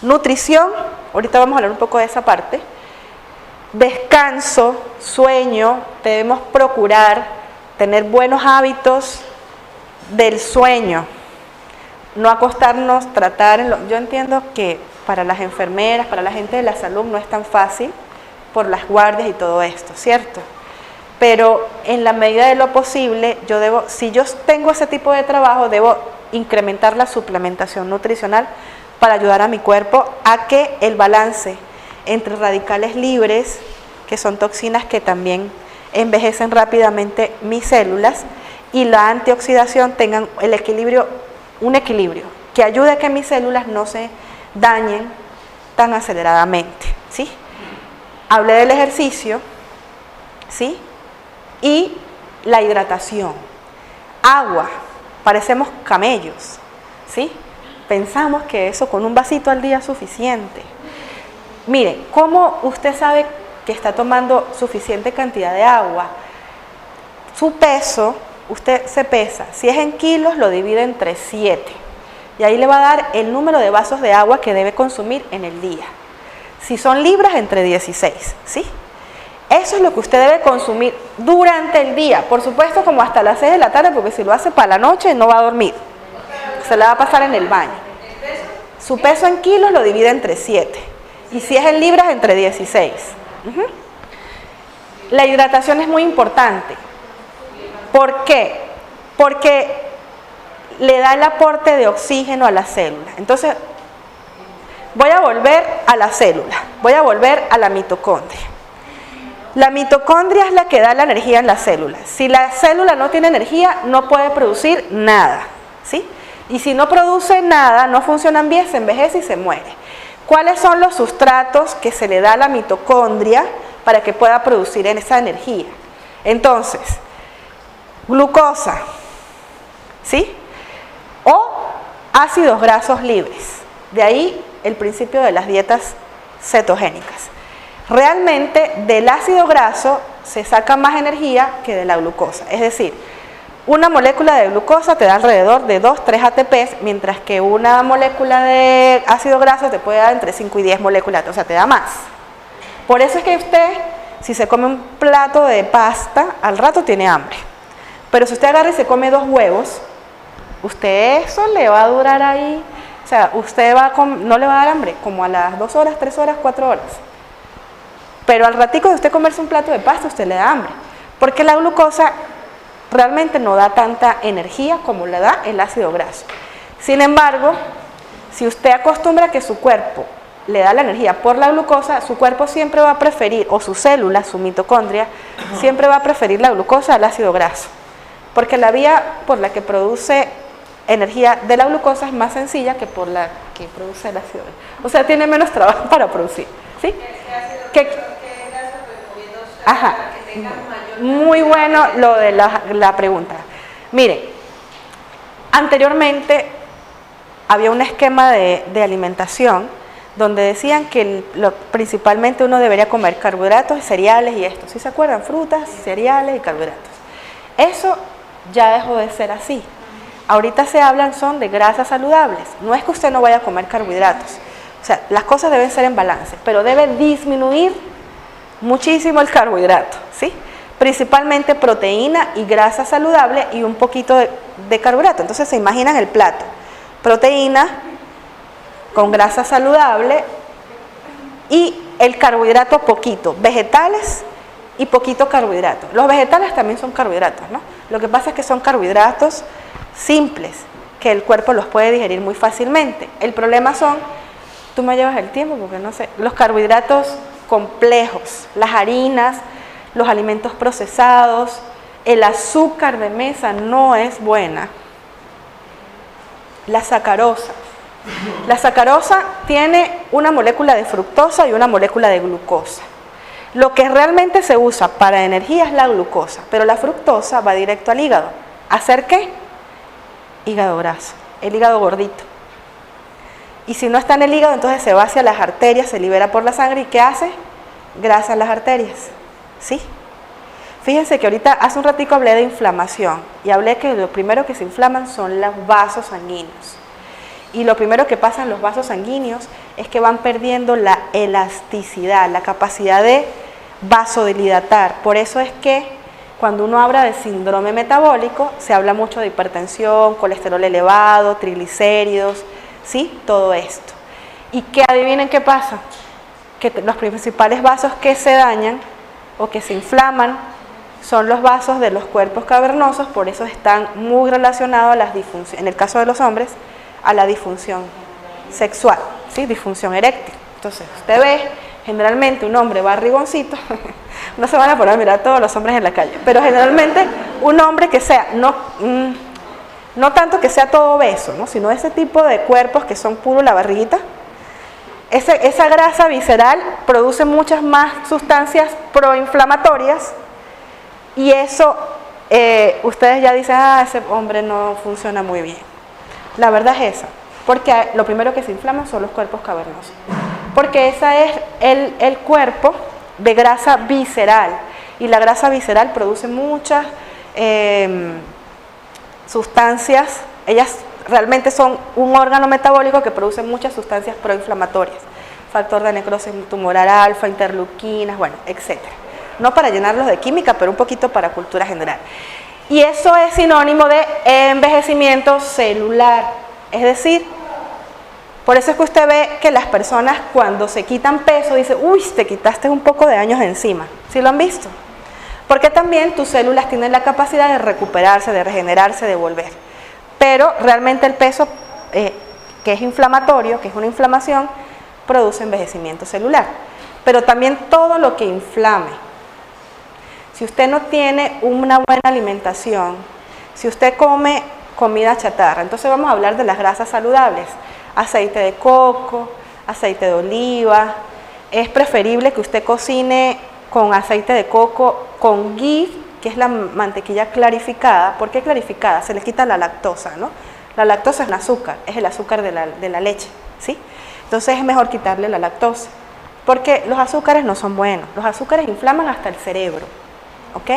[SPEAKER 1] Nutrición, ahorita vamos a hablar un poco de esa parte. Descanso, sueño, debemos procurar tener buenos hábitos del sueño. No acostarnos, yo entiendo que para las enfermeras, para la gente de la salud no es tan fácil por las guardias y todo esto, ¿cierto? Pero en la medida de lo posible, si yo tengo ese tipo de trabajo, debo incrementar la suplementación nutricional para ayudar a mi cuerpo a que el balance entre radicales libres, que son toxinas que también envejecen rápidamente mis células, y la antioxidación tengan un equilibrio que ayude a que mis células no se dañen tan aceleradamente, ¿sí? Hablé del ejercicio, ¿sí? Y la hidratación. Agua, parecemos camellos, ¿sí? Pensamos que eso con un vasito al día es suficiente. Mire, ¿cómo usted sabe que está tomando suficiente cantidad de agua? Su peso, usted se pesa, si es en kilos lo divide entre 7 y ahí le va a dar el número de vasos de agua que debe consumir en el día. Si son libras, entre 16, ¿sí? Eso es lo que usted debe consumir durante el día, por supuesto como hasta las 6 de la tarde, porque si lo hace para la noche no va a dormir, se la va a pasar en el baño. Su peso en kilos lo divide entre 7 y si es en libras, entre 16. La hidratación es muy importante. ¿Por qué? Porque le da el aporte de oxígeno a la célula. Entonces, voy a volver a la célula, voy a volver a la mitocondria. La mitocondria es la que da la energía en la célula. Si la célula no tiene energía, no puede producir nada, ¿sí? Y si no produce nada, no funcionan bien, se envejece y se muere. ¿Cuáles son los sustratos que se le da a la mitocondria para que pueda producir esa energía? Entonces, glucosa, ¿sí? O ácidos grasos libres. De ahí el principio de las dietas cetogénicas. Realmente del ácido graso se saca más energía que de la glucosa. Es decir, una molécula de glucosa te da alrededor de 2-3 ATPs, mientras que una molécula de ácido graso te puede dar entre 5 y 10 moléculas, o sea, te da más. Por eso es que usted, si se come un plato de pasta, al rato tiene hambre. Pero si usted agarra y se come 2 huevos, usted eso le va a durar ahí, o sea, usted no le va a dar hambre, como a las 2 horas, 3 horas, 4 horas. Pero al ratico de usted comerse un plato de pasta, usted le da hambre, porque la glucosa realmente no da tanta energía como le da el ácido graso. Sin embargo, si usted acostumbra a que su cuerpo le da la energía por la glucosa, su cuerpo siempre va a preferir, o su célula, su mitocondria, siempre va a preferir la glucosa al ácido graso, porque la vía por la que produce energía de la glucosa es más sencilla que por la que produce el ácido graso. O sea, tiene menos trabajo para producir, ¿sí? Ajá. Muy bueno lo de la pregunta. Mire, anteriormente había un esquema de alimentación donde decían que principalmente uno debería comer carbohidratos, cereales y esto. ¿Sí se acuerdan? Frutas, cereales y carbohidratos. Eso ya dejó de ser así. Ahorita se hablan son de grasas saludables. No es que usted no vaya a comer carbohidratos. O sea, las cosas deben ser en balance, pero debe disminuir muchísimo el carbohidrato, ¿sí? Principalmente proteína y grasa saludable y un poquito de carbohidrato. Entonces se imaginan el plato: proteína con grasa saludable y el carbohidrato poquito, vegetales y poquito carbohidrato. Los vegetales también son carbohidratos, ¿no? Lo que pasa es que son carbohidratos simples, que el cuerpo los puede digerir muy fácilmente. El problema son, tú me llevas el tiempo porque no sé, los carbohidratos complejos, las harinas, los alimentos procesados, el azúcar de mesa no es buena. La sacarosa. La sacarosa tiene una molécula de fructosa y una molécula de glucosa. Lo que realmente se usa para energía es la glucosa, pero la fructosa va directo al hígado. ¿Hacer qué? Hígado graso, el hígado gordito. Y si no está en el hígado, entonces se va hacia las arterias, se libera por la sangre. ¿Y qué hace? Grasa en las arterias, ¿sí? Fíjense que ahorita, hace un ratico hablé de inflamación y hablé que lo primero que se inflaman son los vasos sanguíneos. Y lo primero que pasa en los vasos sanguíneos es que van perdiendo la elasticidad, la capacidad de vasodilatar. Por eso es que cuando uno habla de síndrome metabólico, se habla mucho de hipertensión, colesterol elevado, triglicéridos, ¿sí? Todo esto. ¿Y qué adivinen qué pasa? Que los principales vasos que se dañan o que se inflaman son los vasos de los cuerpos cavernosos, por eso están muy relacionados a las disfunciones, en el caso de los hombres, a la disfunción sexual, ¿sí? Disfunción eréctil. Entonces, usted ve generalmente un hombre barrigoncito, no se van a poner a mirar a todos los hombres en la calle, pero generalmente un hombre que sea, no tanto que sea todo obeso, ¿no? Sino ese tipo de cuerpos que son puro la barriguita, esa grasa visceral produce muchas más sustancias proinflamatorias y eso ustedes ya dicen, ese hombre no funciona muy bien. La verdad es esa, porque lo primero que se inflaman son los cuerpos cavernosos, porque ese es el cuerpo de grasa visceral y la grasa visceral produce muchas sustancias, ellas realmente son un órgano metabólico que produce muchas sustancias proinflamatorias, factor de necrosis tumoral alfa, interleuquinas, bueno, etcétera. No para llenarlos de química, pero un poquito para cultura general. Y eso es sinónimo de envejecimiento celular, es decir, por eso es que usted ve que las personas cuando se quitan peso dicen, uy, te quitaste un poco de años de encima. ¿Sí lo han visto? Porque también tus células tienen la capacidad de recuperarse, de regenerarse, de volver. Pero realmente el peso, que es inflamatorio, que es una inflamación, produce envejecimiento celular. Pero también todo lo que inflame. Si usted no tiene una buena alimentación, si usted come comida chatarra, entonces vamos a hablar de las grasas saludables. Aceite de coco, aceite de oliva. Es preferible que usted cocine con aceite de coco con ghee, que es la mantequilla clarificada. ¿Por qué clarificada? Se le quita la lactosa, ¿no? La lactosa es un azúcar, es el azúcar de la leche, ¿sí? Entonces es mejor quitarle la lactosa, porque los azúcares no son buenos. Los azúcares inflaman hasta el cerebro, ¿ok?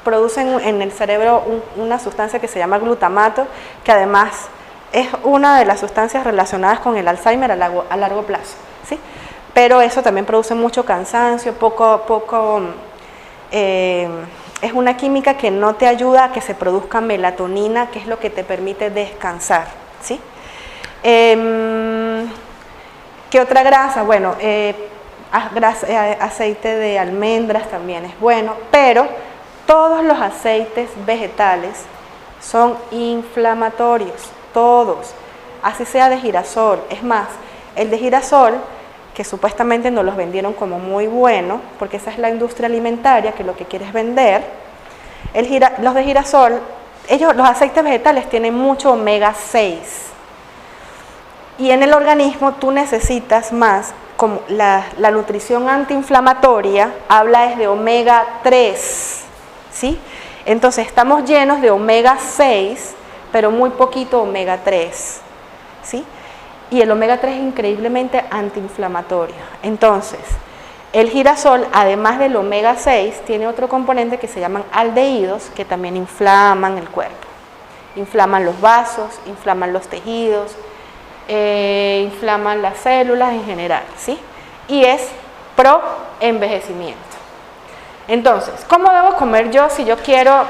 [SPEAKER 1] Producen en el cerebro una sustancia que se llama glutamato, que además es una de las sustancias relacionadas con el Alzheimer a largo plazo, ¿sí? Pero eso también produce mucho cansancio, es una química que no te ayuda a que se produzca melatonina, que es lo que te permite descansar, ¿sí? ¿Qué otra grasa? Bueno, aceite de almendras también es bueno, pero todos los aceites vegetales son inflamatorios, todos, así sea de girasol. Es más, el de girasol, que supuestamente nos los vendieron como muy bueno, porque esa es la industria alimentaria que lo que quiere es vender, los de girasol, los aceites vegetales tienen mucho omega 6, y en el organismo tú necesitas más, como la nutrición antiinflamatoria habla es de omega 3, ¿sí? Entonces estamos llenos de omega 6, pero muy poquito omega 3, ¿sí? Y el omega 3 es increíblemente antiinflamatorio. Entonces, el girasol, además del omega 6, tiene otro componente que se llaman aldehídos, que también inflaman el cuerpo. Inflaman los vasos, inflaman los tejidos, inflaman las células en general, ¿sí? Y es pro-envejecimiento. Entonces, ¿cómo debo comer yo si yo quiero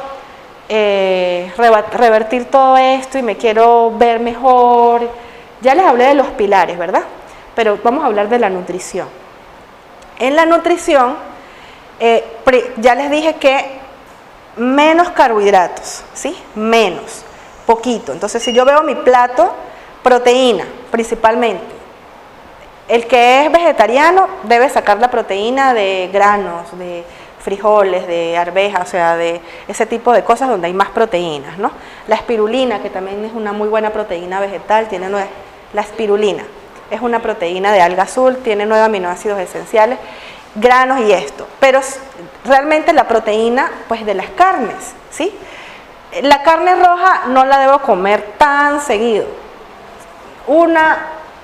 [SPEAKER 1] revertir todo esto y me quiero ver mejor? Ya les hablé de los pilares, ¿verdad? Pero vamos a hablar de la nutrición. En la nutrición, ya les dije que menos carbohidratos, ¿sí? Menos, poquito. Entonces, si yo veo mi plato, proteína, principalmente. El que es vegetariano debe sacar la proteína de granos, de frijoles, de arvejas, o sea, de ese tipo de cosas donde hay más proteínas, ¿no? La espirulina, que también es una muy buena proteína vegetal, la espirulina es una proteína de alga azul, tiene 9 aminoácidos esenciales, granos y esto, pero realmente la proteína, pues de las carnes, ¿sí? La carne roja no la debo comer tan seguido,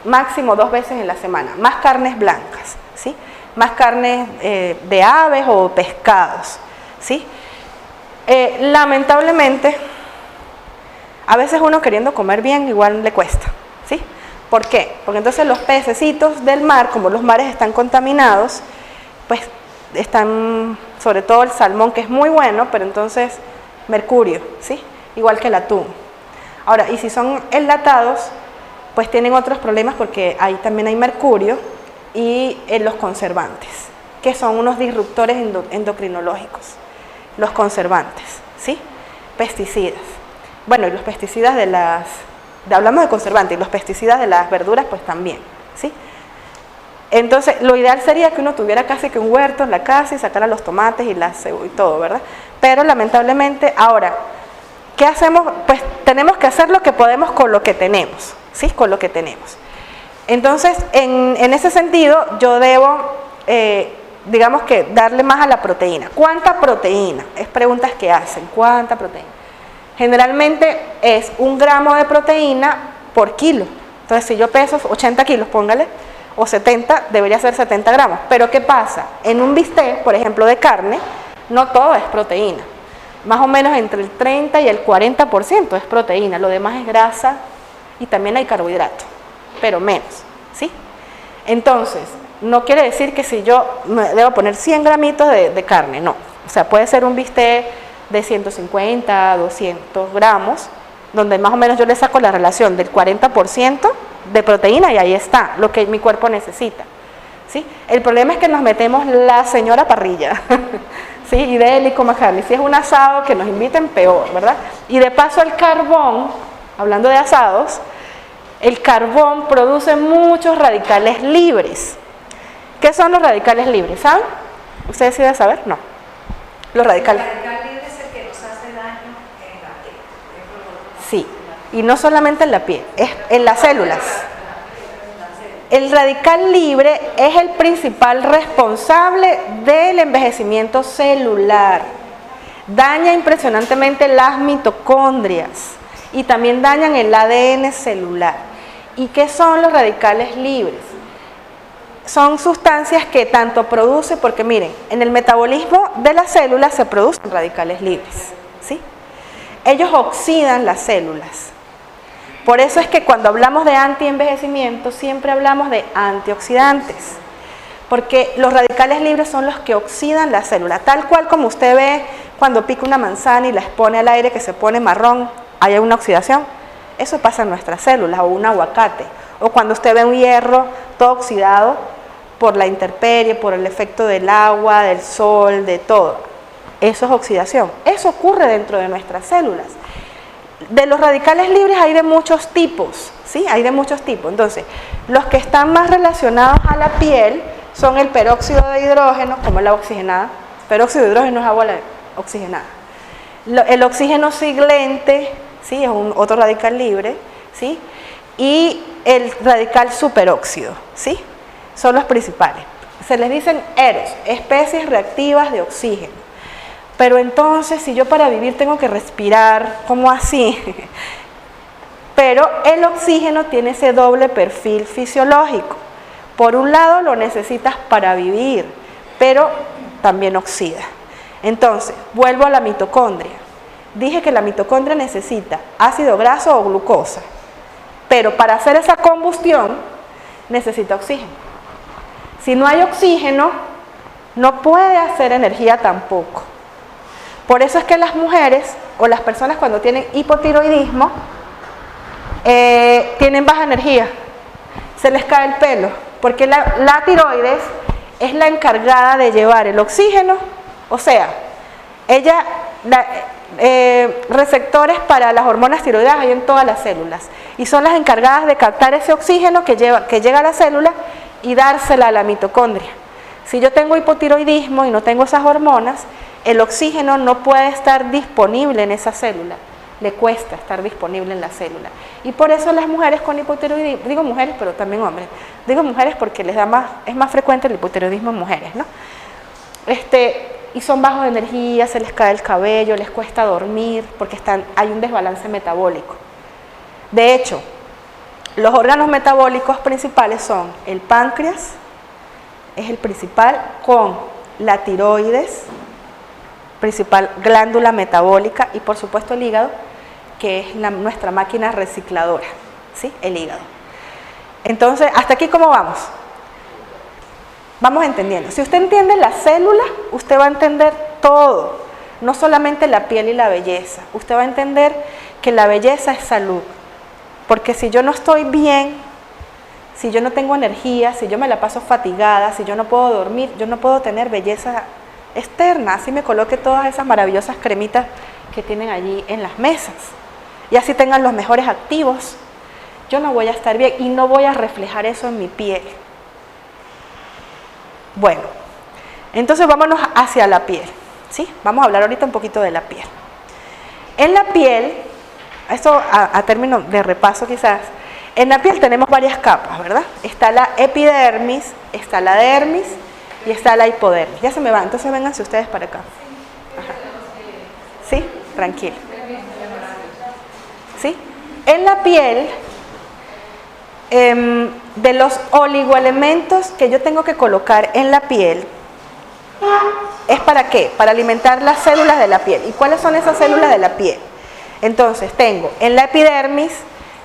[SPEAKER 1] máximo 2 veces en la semana, más carnes blancas, ¿sí? Más carnes de aves o pescados, ¿sí? Lamentablemente, a veces uno queriendo comer bien igual le cuesta, ¿sí? ¿Por qué? Porque entonces los pececitos del mar, como los mares están contaminados, pues están, sobre todo el salmón, que es muy bueno, pero entonces mercurio, ¿sí? Igual que el atún. Ahora, y si son enlatados, pues tienen otros problemas porque ahí también hay mercurio y los conservantes, que son unos disruptores endocrinológicos, los conservantes, ¿sí? Pesticidas. Bueno, y los pesticidas hablamos de conservantes, y los pesticidas de las verduras, pues también, ¿sí? Entonces, lo ideal sería que uno tuviera casi que un huerto en la casa y sacara los tomates y la cebolla y todo, ¿verdad? Pero lamentablemente, ahora, ¿qué hacemos? Pues tenemos que hacer lo que podemos con lo que tenemos, ¿sí? Con lo que tenemos. Entonces, en ese sentido, yo debo, digamos que darle más a la proteína. ¿Cuánta proteína? Es preguntas que hacen. ¿Cuánta proteína? Generalmente es 1 gramo de proteína por kilo. Entonces, si yo peso 80 kilos, póngale, o 70, debería ser 70 gramos. Pero ¿qué pasa? En un bistec, por ejemplo, de carne, no todo es proteína. Más o menos entre el 30 y el 40% es proteína. Lo demás es grasa y también hay carbohidratos, pero menos, ¿sí? Entonces, no quiere decir que si yo me debo poner 100 gramitos de carne, no. O sea, puede ser un bistec de 150, 200 gramos, donde más o menos yo le saco la relación del 40% de proteína y ahí está, lo que mi cuerpo necesita, ¿sí? El problema es que nos metemos la señora parrilla, ¿sí? Y de él y coma carne. Si es un asado, que nos inviten, peor, ¿verdad? Y de paso el carbón, hablando de asados, el carbón produce muchos radicales libres. ¿Qué son los radicales libres? ¿Saben? ¿Ustedes sí deben saber? No. Los radicales.
[SPEAKER 3] El radical libre es el que nos hace daño en la piel.
[SPEAKER 1] Sí, y no solamente en la piel, es en las células. El radical libre es el principal responsable del envejecimiento celular. Daña impresionantemente las mitocondrias y también dañan el ADN celular. ¿Y qué son los radicales libres? Son sustancias que tanto produce, porque miren, en el metabolismo de las células se producen radicales libres, ¿sí? Ellos oxidan las células. Por eso es que cuando hablamos de antienvejecimiento siempre hablamos de antioxidantes, porque los radicales libres son los que oxidan la célula, tal cual como usted ve cuando pica una manzana y la expone al aire que se pone marrón, hay una oxidación. Eso pasa en nuestras células, o un aguacate, o cuando usted ve un hierro todo oxidado por la intemperie, por el efecto del agua, del sol, de todo. Eso es oxidación. Eso ocurre dentro de nuestras células. De los radicales libres hay de muchos tipos, ¿sí? Hay de muchos tipos. Entonces, los que están más relacionados a la piel son el peróxido de hidrógeno, como la oxigenada. Peróxido de hidrógeno es agua oxigenada. El oxígeno silente, ¿sí? Es otro radical libre, ¿sí? Y el radical superóxido, ¿sí? Son los principales. Se les dicen EROS, especies reactivas de oxígeno. Pero entonces, si yo para vivir tengo que respirar, ¿cómo así? Pero el oxígeno tiene ese doble perfil fisiológico. Por un lado lo necesitas para vivir, pero también oxida. Entonces, vuelvo a la mitocondria. Dije que la mitocondria necesita ácido graso o glucosa, pero para hacer esa combustión necesita oxígeno. Si no hay oxígeno, no puede hacer energía tampoco. Por eso es que las mujeres o las personas cuando tienen hipotiroidismo tienen baja energía, se les cae el pelo, porque la tiroides es la encargada de llevar el oxígeno, o sea, receptores para las hormonas tiroideas hay en todas las células y son las encargadas de captar ese oxígeno que llega a la célula y dársela a la mitocondria. Si yo tengo hipotiroidismo y no tengo esas hormonas, el oxígeno no puede estar disponible en esa célula, le cuesta estar disponible en la célula. Y por eso las mujeres con hipotiroidismo, digo mujeres pero también hombres, digo mujeres porque es más frecuente el hipotiroidismo en mujeres, ¿no? Y son bajos de energía, se les cae el cabello, les cuesta dormir porque hay un desbalance metabólico. De hecho, los órganos metabólicos principales son el páncreas, es el principal, con la tiroides, principal glándula metabólica, y por supuesto el hígado, que es nuestra máquina recicladora, ¿sí? El hígado. Entonces, ¿hasta aquí cómo vamos? Vamos entendiendo. Si usted entiende la célula, usted va a entender todo, no solamente la piel y la belleza. Usted va a entender que la belleza es salud, porque si yo no estoy bien, si yo no tengo energía, si yo me la paso fatigada, si yo no puedo dormir, yo no puedo tener belleza externa, así me coloque todas esas maravillosas cremitas que tienen allí en las mesas y así tengan los mejores activos, yo no voy a estar bien y no voy a reflejar eso en mi piel. Bueno, entonces vámonos hacia la piel, ¿sí? Vamos a hablar ahorita un poquito de la piel. En la piel, esto a término de repaso quizás, en la piel tenemos varias capas, ¿verdad? Está la epidermis, está la dermis y está la hipodermis. Ya se me va, entonces vénganse ustedes para acá. Ajá. ¿Sí? Tranquilo. ¿Sí? En la piel, de los oligoelementos que yo tengo que colocar en la piel, ¿es para qué? Para alimentar las células de la piel. ¿Y cuáles son esas células de la piel? Entonces tengo en la epidermis,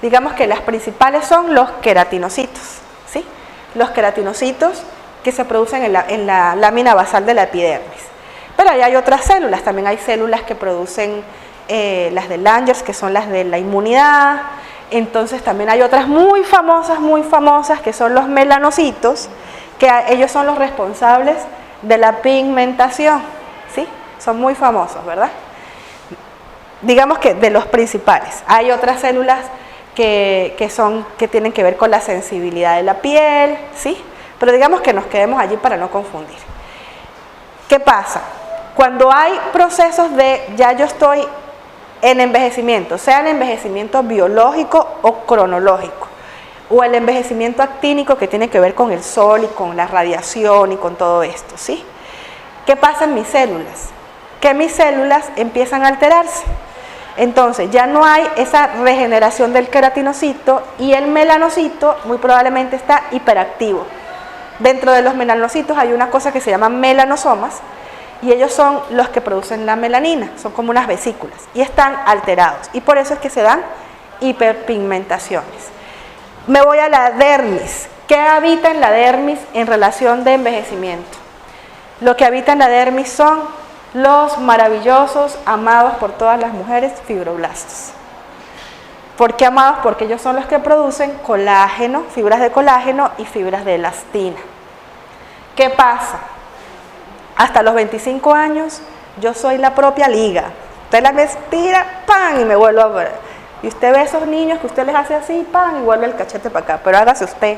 [SPEAKER 1] digamos que las principales son los queratinocitos, ¿sí? Los queratinocitos que se producen en la lámina basal de la epidermis. Pero ahí hay otras células, también hay células que producen las de Langerhans, que son las de la inmunidad. Entonces también hay otras muy famosas, que son los melanocitos, que ellos son los responsables de la pigmentación, ¿sí? Son muy famosos, ¿verdad? Digamos que de los principales. Hay otras células que tienen que ver con la sensibilidad de la piel, ¿sí? Pero digamos que nos quedemos allí para no confundir. ¿Qué pasa? Cuando hay procesos de, ya yo estoy en envejecimiento, sea el envejecimiento biológico o cronológico, o el envejecimiento actínico que tiene que ver con el sol y con la radiación y con todo esto, ¿sí? ¿Qué pasa en mis células? Que mis células empiezan a alterarse. Entonces ya no hay esa regeneración del queratinocito y el melanocito muy probablemente está hiperactivo. Dentro de los melanocitos hay una cosa que se llama melanosomas y ellos son los que producen la melanina, son como unas vesículas y están alterados y por eso es que se dan hiperpigmentaciones. Me voy a la dermis. ¿Qué habita en la dermis en relación de envejecimiento? Lo que habita en la dermis son los maravillosos, amados por todas las mujeres, fibroblastos. ¿Por qué amados? Porque ellos son los que producen colágeno, fibras de colágeno y fibras de elastina. ¿Qué pasa? Hasta los 25 años yo soy la propia liga. Usted la me estira, ¡pam! Y me vuelvo a ver. Y usted ve a esos niños que usted les hace así, ¡pam! Y vuelve el cachete para acá. Pero hágase usted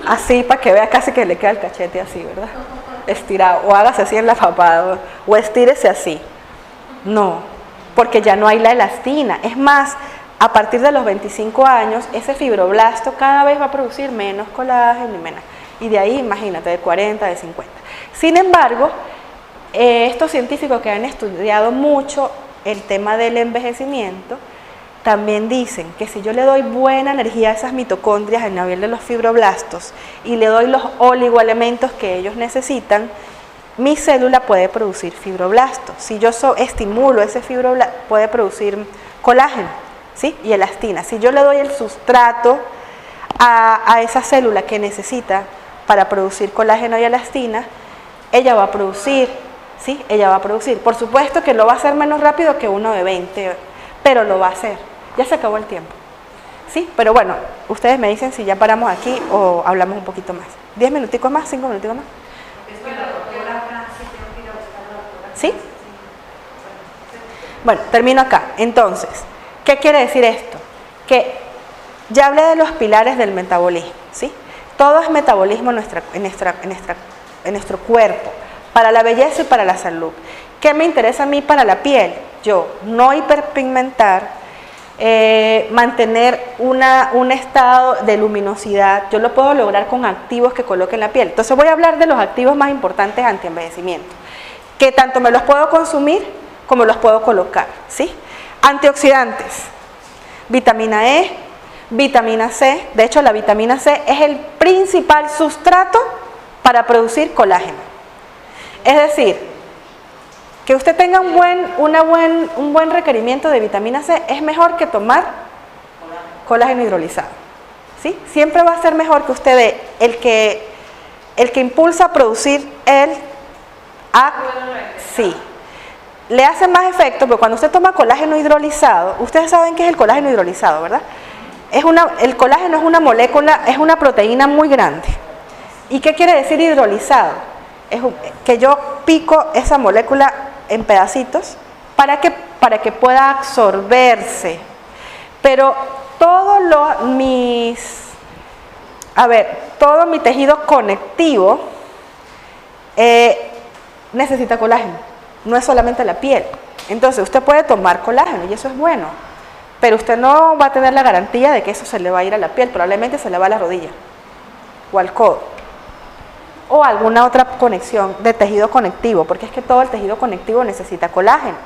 [SPEAKER 1] así para que vea casi que le queda el cachete así, ¿verdad? Estirado. O hágase así en la papada. O estírese así. No, porque ya no hay la elastina. Es más, a partir de los 25 años, ese fibroblasto cada vez va a producir menos colágeno y menos. Y de ahí, imagínate, de 40, de 50. Sin embargo, estos científicos que han estudiado mucho el tema del envejecimiento, también dicen que si yo le doy buena energía a esas mitocondrias en nivel de los fibroblastos y le doy los oligoelementos que ellos necesitan, mi célula puede producir fibroblastos. Si yo estimulo ese fibroblasto, puede producir colágeno, ¿sí? Y elastina. Si yo le doy el sustrato a esa célula que necesita para producir colágeno y elastina, ella va a producir, ¿sí? Ella va a producir. Por supuesto que lo va a hacer menos rápido que uno de 20, pero lo va a hacer. Ya se acabó el tiempo, ¿sí? Pero bueno, ustedes me dicen si ya paramos aquí o hablamos un poquito más. 10 minuticos más, 5 minuticos más. ¿Sí? Bueno, termino acá. Entonces, ¿qué quiere decir esto? Que ya hablé de los pilares del metabolismo, ¿sí? Todo es metabolismo en nuestro cuerpo, para la belleza y para la salud. ¿Qué me interesa a mí para la piel? Yo no hiperpigmentar, mantener un estado de luminosidad. Yo lo puedo lograr con activos que coloque en la piel. Entonces voy a hablar de los activos más importantes anti-envejecimiento, que tanto me los puedo consumir como los puedo colocar, ¿sí? Antioxidantes, vitamina E, vitamina C. De hecho, la vitamina C es el principal sustrato para producir colágeno. Es decir, que usted tenga un buen requerimiento de vitamina C es mejor que tomar colágeno hidrolizado, ¿sí? Siempre va a ser mejor que usted dé el que impulsa a producir sí. Le hace más efecto, porque cuando usted toma colágeno hidrolizado, ustedes saben qué es el colágeno hidrolizado, ¿verdad? El colágeno es una molécula, es una proteína muy grande. ¿Y qué quiere decir hidrolizado? Es que yo pico esa molécula en pedacitos para que pueda absorberse. Pero todo mi tejido conectivo, necesita colágeno, no es solamente la piel. Entonces usted puede tomar colágeno y eso es bueno, pero usted no va a tener la garantía de que eso se le va a ir a la piel, probablemente se le va a la rodilla o al codo o alguna otra conexión de tejido conectivo, porque es que todo el tejido conectivo necesita colágeno.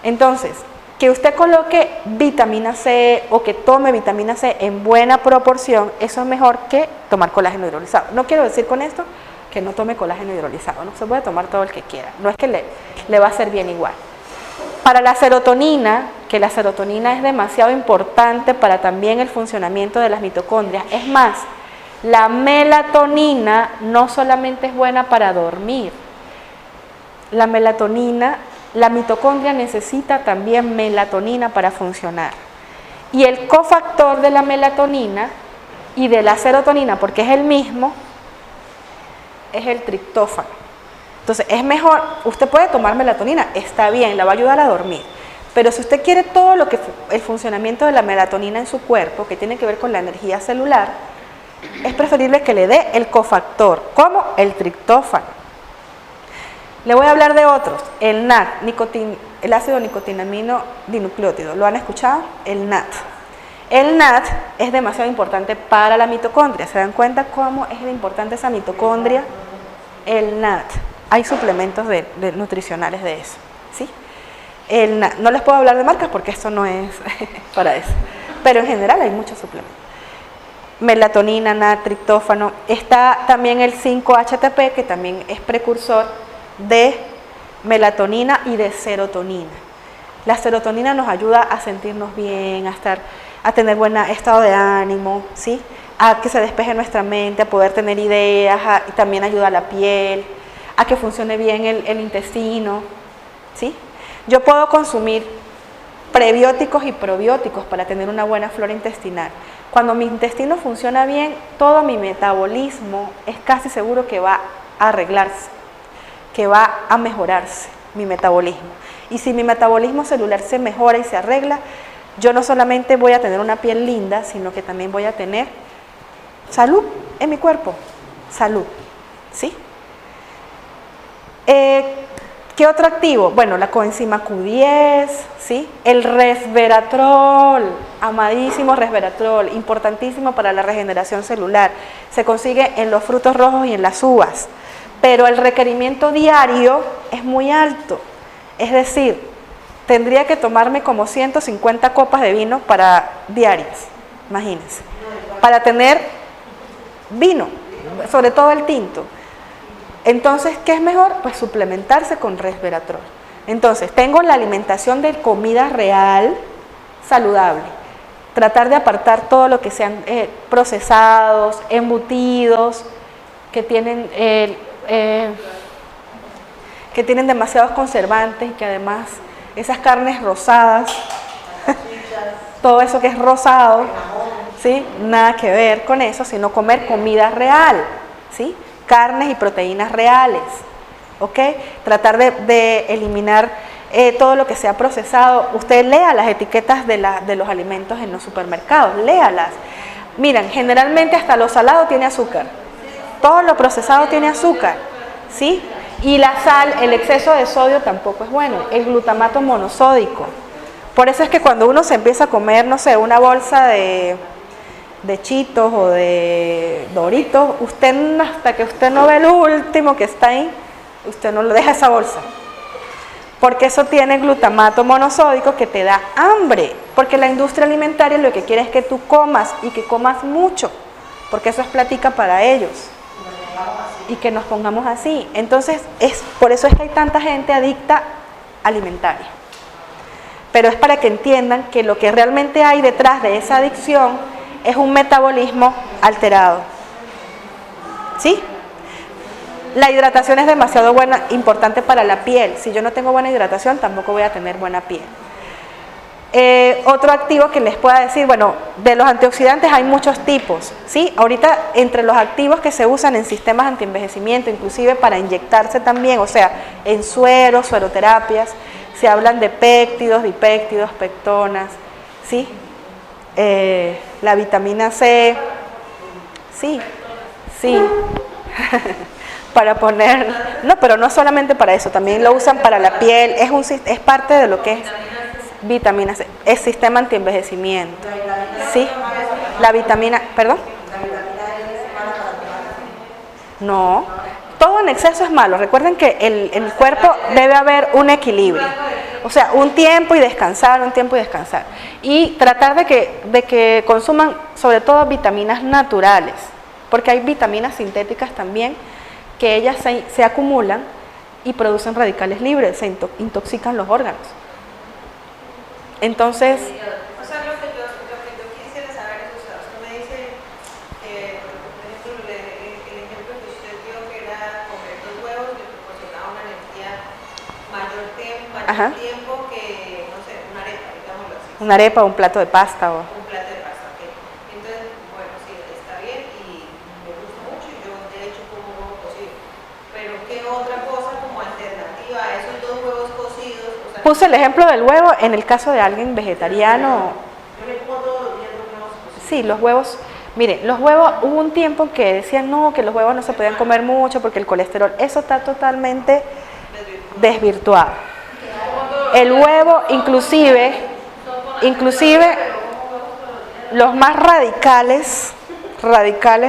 [SPEAKER 1] Entonces, que usted coloque vitamina C o que tome vitamina C en buena proporción, eso es mejor que tomar colágeno hidrolizado. No quiero decir con esto que no tome colágeno hidrolizado, no se puede tomar todo el que quiera, no es que le va a hacer bien igual. Para la serotonina, que la serotonina es demasiado importante para también el funcionamiento de las mitocondrias, es más, la melatonina no solamente es buena para dormir, la melatonina, la mitocondria necesita también melatonina para funcionar. Y el cofactor de la melatonina y de la serotonina, porque es el mismo, es el triptófano. Entonces es mejor, usted puede tomar melatonina, está bien, la va a ayudar a dormir. Pero si usted quiere todo lo que el funcionamiento de la melatonina en su cuerpo, que tiene que ver con la energía celular, es preferible que le dé el cofactor, como el triptófano. Le voy a hablar de otros, el NAD, el ácido nicotinamino dinucleótido. ¿Lo han escuchado? El NAD. El NAD es demasiado importante para la mitocondria. ¿Se dan cuenta cómo es importante esa mitocondria? El NAD. Hay suplementos nutricionales de eso, ¿sí? El NAD. No les puedo hablar de marcas porque esto no es para eso. Pero en general hay muchos suplementos. Melatonina, NAD, triptófano. Está también el 5-HTP, que también es precursor de melatonina y de serotonina. La serotonina nos ayuda a sentirnos bien, a tener buen estado de ánimo, ¿sí? A que se despeje nuestra mente, a poder tener ideas, y también ayuda a la piel, a que funcione bien el intestino, ¿sí? Yo puedo consumir prebióticos y probióticos para tener una buena flora intestinal. Cuando mi intestino funciona bien, todo mi metabolismo es casi seguro que va a arreglarse, que va a mejorarse mi metabolismo. Y si mi metabolismo celular se mejora y se arregla, yo no solamente voy a tener una piel linda, sino que también voy a tener salud en mi cuerpo, salud, ¿sí? ¿Qué otro activo? Bueno, la coenzima Q10, ¿sí? El resveratrol, amadísimo resveratrol, importantísimo para la regeneración celular. Se consigue en los frutos rojos y en las uvas, pero el requerimiento diario es muy alto. Es decir, tendría que tomarme como 150 copas de vino diarias, imagínense, para tener vino, sobre todo el tinto. Entonces, ¿qué es mejor? Pues suplementarse con resveratrol. Entonces, tengo la alimentación de comida real, saludable. Tratar de apartar todo lo que sean procesados, embutidos, que tienen demasiados conservantes y que además esas carnes rosadas, todo eso que es rosado, ¿sí? Nada que ver con eso, sino comer comida real, ¿sí? Carnes y proteínas reales, ¿ok? Tratar de eliminar todo lo que sea procesado. Usted lea las etiquetas de los alimentos en los supermercados, léalas. Miren, generalmente hasta lo salado tiene azúcar, todo lo procesado tiene azúcar, ¿sí? Y la sal, el exceso de sodio tampoco es bueno, el glutamato monosódico. Por eso es que cuando uno se empieza a comer, no sé, una bolsa de Cheetos o de Doritos, usted hasta que usted no ve el último que está ahí, usted no lo deja esa bolsa. Porque eso tiene glutamato monosódico que te da hambre. Porque la industria alimentaria lo que quiere es que tú comas y que comas mucho. Porque eso es plática para ellos. Y que nos pongamos así. Entonces, por eso es que hay tanta gente adicta alimentaria. Pero es para que entiendan que lo que realmente hay detrás de esa adicción es un metabolismo alterado. ¿Sí? La hidratación es demasiado buena, importante para la piel. Si yo no tengo buena hidratación, tampoco voy a tener buena piel. Otro activo que les pueda decir, bueno, de los antioxidantes hay muchos tipos, ¿sí? Ahorita entre los activos que se usan en sistemas antienvejecimiento, inclusive para inyectarse también, o sea, en sueros, sueroterapias, se hablan de péptidos, dipéptidos, pectonas, ¿sí? La vitamina C, sí, sí. para poner, no, pero no solamente para eso, también lo usan para la piel, es parte de lo que es vitamina C, es sistema antienvejecimiento, ¿sí? La vitamina, ¿perdón? No, todo en exceso es malo. Recuerden que en el cuerpo debe haber un equilibrio, o sea, un tiempo y descansar, un tiempo y descansar. Y tratar de que consuman sobre todo vitaminas naturales, porque hay vitaminas sintéticas también que ellas se acumulan y producen radicales libres, se intoxican los órganos. Entonces,
[SPEAKER 3] O sea, lo que yo quisiera saber es, o sea, usted me dice, por ejemplo, el ejemplo que usted dio que era comer 2 huevos le proporcionaba una energía mayor
[SPEAKER 1] Ajá.
[SPEAKER 3] tiempo que, no sé, una arepa, digámoslo así.
[SPEAKER 1] una arepa, un plato de pasta o...
[SPEAKER 3] Un plato de pasta, ok. Entonces, bueno, sí, está bien y me gusta mucho y yo de hecho como huevo cocido. Pero ¿qué otra cosa como alternativa a esos 2 huevos cocidos? O sea,
[SPEAKER 1] Puse el ejemplo del huevo en el caso de alguien vegetariano.
[SPEAKER 3] yo le pongo todos los días 2 huevos cocidos.
[SPEAKER 1] Sí, los huevos, miren, los huevos, hubo un tiempo que decían no, que los huevos no se podían comer mucho porque el colesterol, eso está totalmente desvirtuado. El huevo, inclusive los más radicales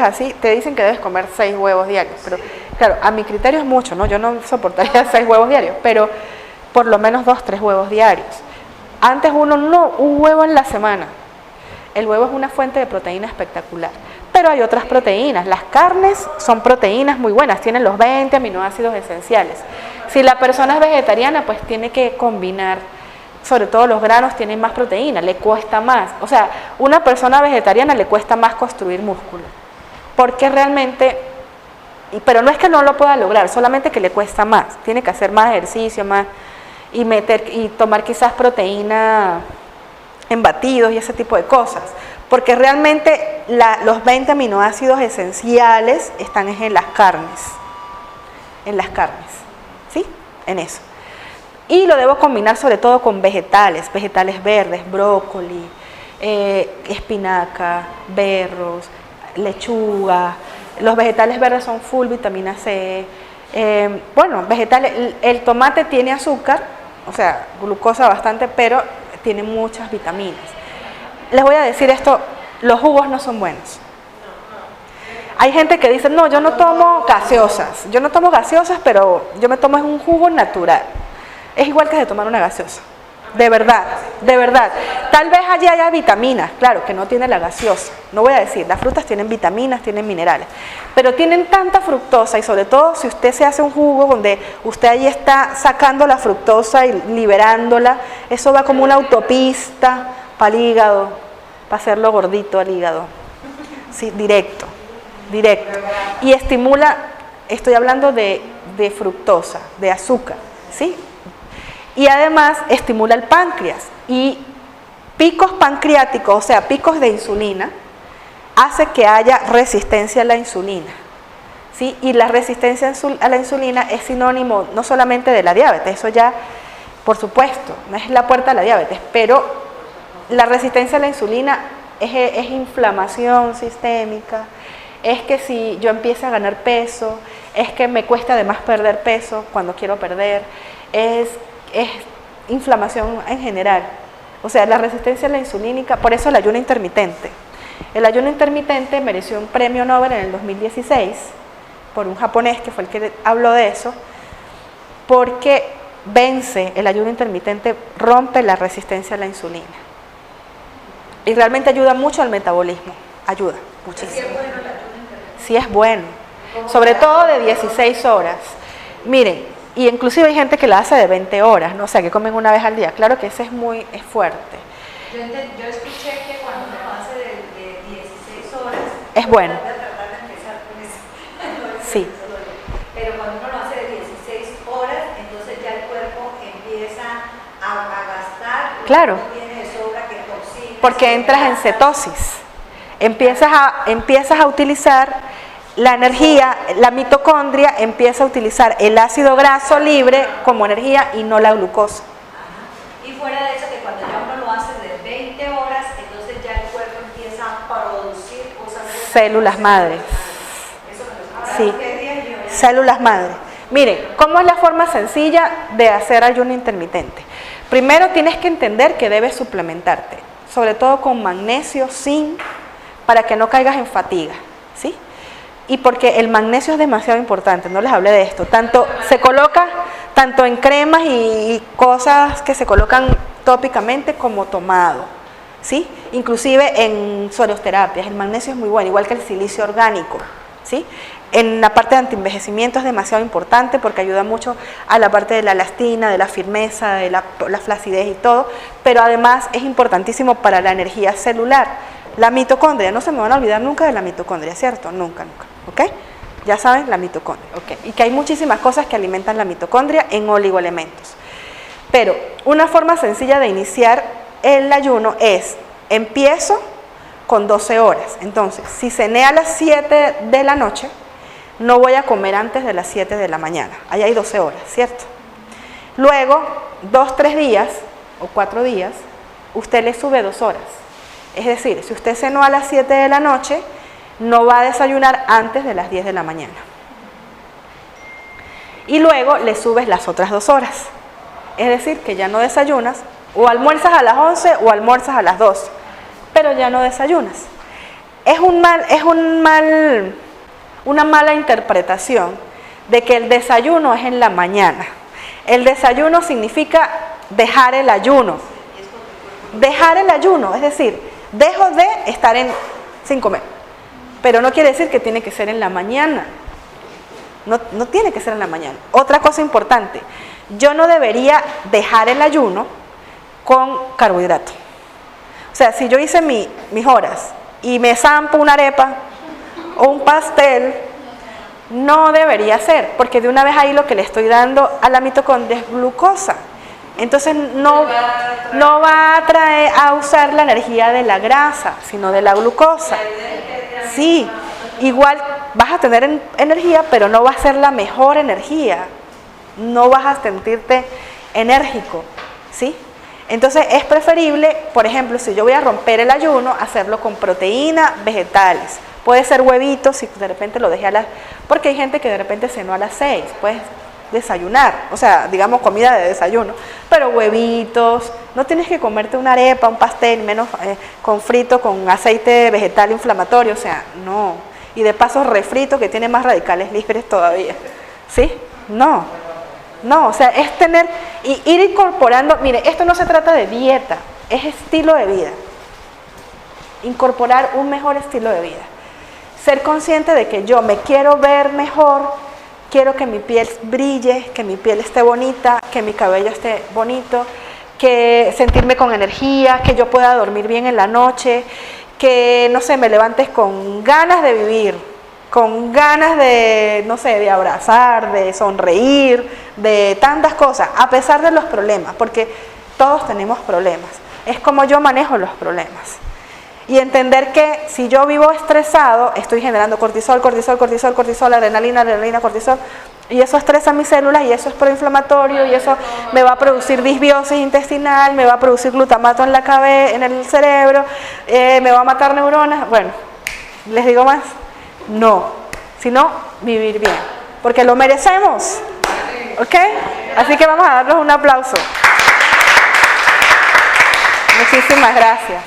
[SPEAKER 1] así, te dicen que debes comer 6 huevos diarios, pero claro, a mi criterio es mucho, ¿no? Yo no soportaría 6 huevos diarios, pero por lo menos 2, 3 huevos diarios. Antes un huevo en la semana. El huevo es una fuente de proteína espectacular, pero hay otras proteínas. Las carnes son proteínas muy buenas, tienen los 20 aminoácidos esenciales. Si la persona es vegetariana, pues tiene que combinar, sobre todo los granos tienen más proteína, le cuesta más. O sea, una persona vegetariana le cuesta más construir músculo, porque realmente, pero no es que no lo pueda lograr, solamente que le cuesta más, tiene que hacer más ejercicio, más y tomar quizás proteína en batidos y ese tipo de cosas, porque realmente los 20 aminoácidos esenciales están en las carnes, ¿sí? En eso. Y lo debo combinar sobre todo con vegetales verdes, brócoli, espinaca, berros, lechuga. Los vegetales verdes son full vitamina C. Bueno, vegetales, el tomate tiene azúcar, o sea, glucosa bastante, pero tiene muchas vitaminas. Les voy a decir esto, los jugos no son buenos. Hay gente que dice, no, yo no tomo gaseosas, pero yo me tomo un jugo natural. Es igual que de tomar una gaseosa, de verdad. Tal vez allí haya vitaminas, claro, que no tiene la gaseosa. No voy a decir, las frutas tienen vitaminas, tienen minerales, pero tienen tanta fructosa y sobre todo si usted se hace un jugo donde usted allí está sacando la fructosa y liberándola, eso va como una autopista para el hígado, para hacerlo gordito al hígado, sí, directo. Y estimula, estoy hablando de fructosa, de azúcar, ¿sí? Y además estimula el páncreas y picos pancreáticos, o sea, picos de insulina, hace que haya resistencia a la insulina, ¿sí? Y la resistencia a la insulina es sinónimo no solamente de la diabetes, eso ya, por supuesto, no es la puerta a la diabetes, pero la resistencia a la insulina es inflamación sistémica, es que si yo empiezo a ganar peso, es que me cuesta además perder peso cuando quiero perder, es inflamación en general. O sea, la resistencia a la insulínica, por eso el ayuno intermitente. El ayuno intermitente mereció un premio Nobel en el 2016 por un japonés que fue el que habló de eso, porque vence el ayuno intermitente, rompe la resistencia a la insulina. Y realmente ayuda mucho al metabolismo, ayuda muchísimo. Sí es bueno, sobre todo de 16 horas. Miren, y inclusive hay gente que la hace de 20 horas, ¿no? O sea, que comen una vez al día. Claro que ese es fuerte.
[SPEAKER 3] Yo escuché que cuando uno hace de 16 horas,
[SPEAKER 1] es bueno.
[SPEAKER 3] voy a tratar de empezar con eso.
[SPEAKER 1] Sí.
[SPEAKER 3] Pero cuando uno lo hace de 16 horas, entonces ya el cuerpo empieza a gastar.
[SPEAKER 1] Claro.
[SPEAKER 3] No tiene de sobra que toxinas.
[SPEAKER 1] Porque entras en cetosis. Empiezas a utilizar la energía, la mitocondria empieza a utilizar el ácido graso libre como energía y no la glucosa.
[SPEAKER 3] Y fuera de eso, que cuando ya uno lo hace de 20 horas, entonces ya el cuerpo empieza a producir cosas.
[SPEAKER 1] Células madres.
[SPEAKER 3] Eso me lo
[SPEAKER 1] Sí. células madre. Miren, ¿cómo es la forma sencilla de hacer ayuno intermitente? Primero tienes que entender que debes suplementarte, sobre todo con magnesio, zinc, para que no caigas en fatiga, ¿sí? Y porque el magnesio es demasiado importante, no les hablé de esto, se coloca tanto en cremas y cosas que se colocan tópicamente como tomado, ¿sí? Inclusive en sueroterapias, el magnesio es muy bueno, igual que el silicio orgánico, ¿sí? En la parte de antienvejecimiento es demasiado importante porque ayuda mucho a la parte de la elastina, de la firmeza, de la flacidez y todo, pero además es importantísimo para la energía celular. La mitocondria, no se me van a olvidar nunca de la mitocondria, ¿cierto? Nunca, nunca, ¿ok? Ya saben, la mitocondria, ¿ok? Y que hay muchísimas cosas que alimentan la mitocondria en oligoelementos. Pero una forma sencilla de iniciar el ayuno es, empiezo con 12 horas. Entonces, si cené a las 7 de la noche, no voy a comer antes de las 7 de la mañana. Ahí hay 12 horas, ¿cierto? Luego, 2, 3 días o 4 días, usted le sube 2 horas. Es decir, si usted cenó a las 7 de la noche, no va a desayunar antes de las 10 de la mañana. Y luego le subes las otras 2 horas. Es decir, que ya no desayunas, o almuerzas a las 11 o almuerzas a las 2, pero ya no desayunas. Es una mala interpretación de que el desayuno es en la mañana. El desayuno significa dejar el ayuno. Dejar el ayuno, es decir, dejo de estar sin comer. Pero no quiere decir que tiene que ser en la mañana. No tiene que ser en la mañana. Otra cosa importante, yo no debería dejar el ayuno con carbohidrato. O sea, si yo hice mis horas y me zampo una arepa o un pastel, no debería ser, porque de una vez ahí lo que le estoy dando a la mitocondria es glucosa. Entonces no va a usar la energía de la grasa, sino de la glucosa. Sí, igual vas a tener energía, pero no va a ser la mejor energía. No vas a sentirte enérgico, ¿sí? Entonces es preferible, por ejemplo, si yo voy a romper el ayuno, hacerlo con proteína, vegetales. Puede ser huevitos, si de repente lo dejé porque hay gente que de repente cenó a las 6, puedes desayunar, o sea, digamos comida de desayuno, pero huevitos, no tienes que comerte una arepa, un pastel, menos con frito, con aceite vegetal inflamatorio, o sea, no. Y de paso refrito que tiene más radicales libres todavía, ¿sí? No, o sea, es tener, y ir incorporando, mire, esto no se trata de dieta, es estilo de vida. Incorporar un mejor estilo de vida. Ser consciente de que yo me quiero ver mejor, quiero que mi piel brille, que mi piel esté bonita, que mi cabello esté bonito, que sentirme con energía, que yo pueda dormir bien en la noche, que, no sé, me levantes con ganas de vivir, con ganas de, no sé, de abrazar, de sonreír, de tantas cosas, a pesar de los problemas, porque todos tenemos problemas. Es como yo manejo los problemas. Y entender que si yo vivo estresado, estoy generando cortisol, adrenalina, cortisol, y eso estresa mis células y eso es proinflamatorio y eso me va a producir disbiosis intestinal, me va a producir glutamato en la cabeza, en el cerebro, me va a matar neuronas. Bueno, ¿les digo más? No, sino vivir bien, porque lo merecemos, ¿ok? Así que vamos a darles un aplauso. Muchísimas gracias.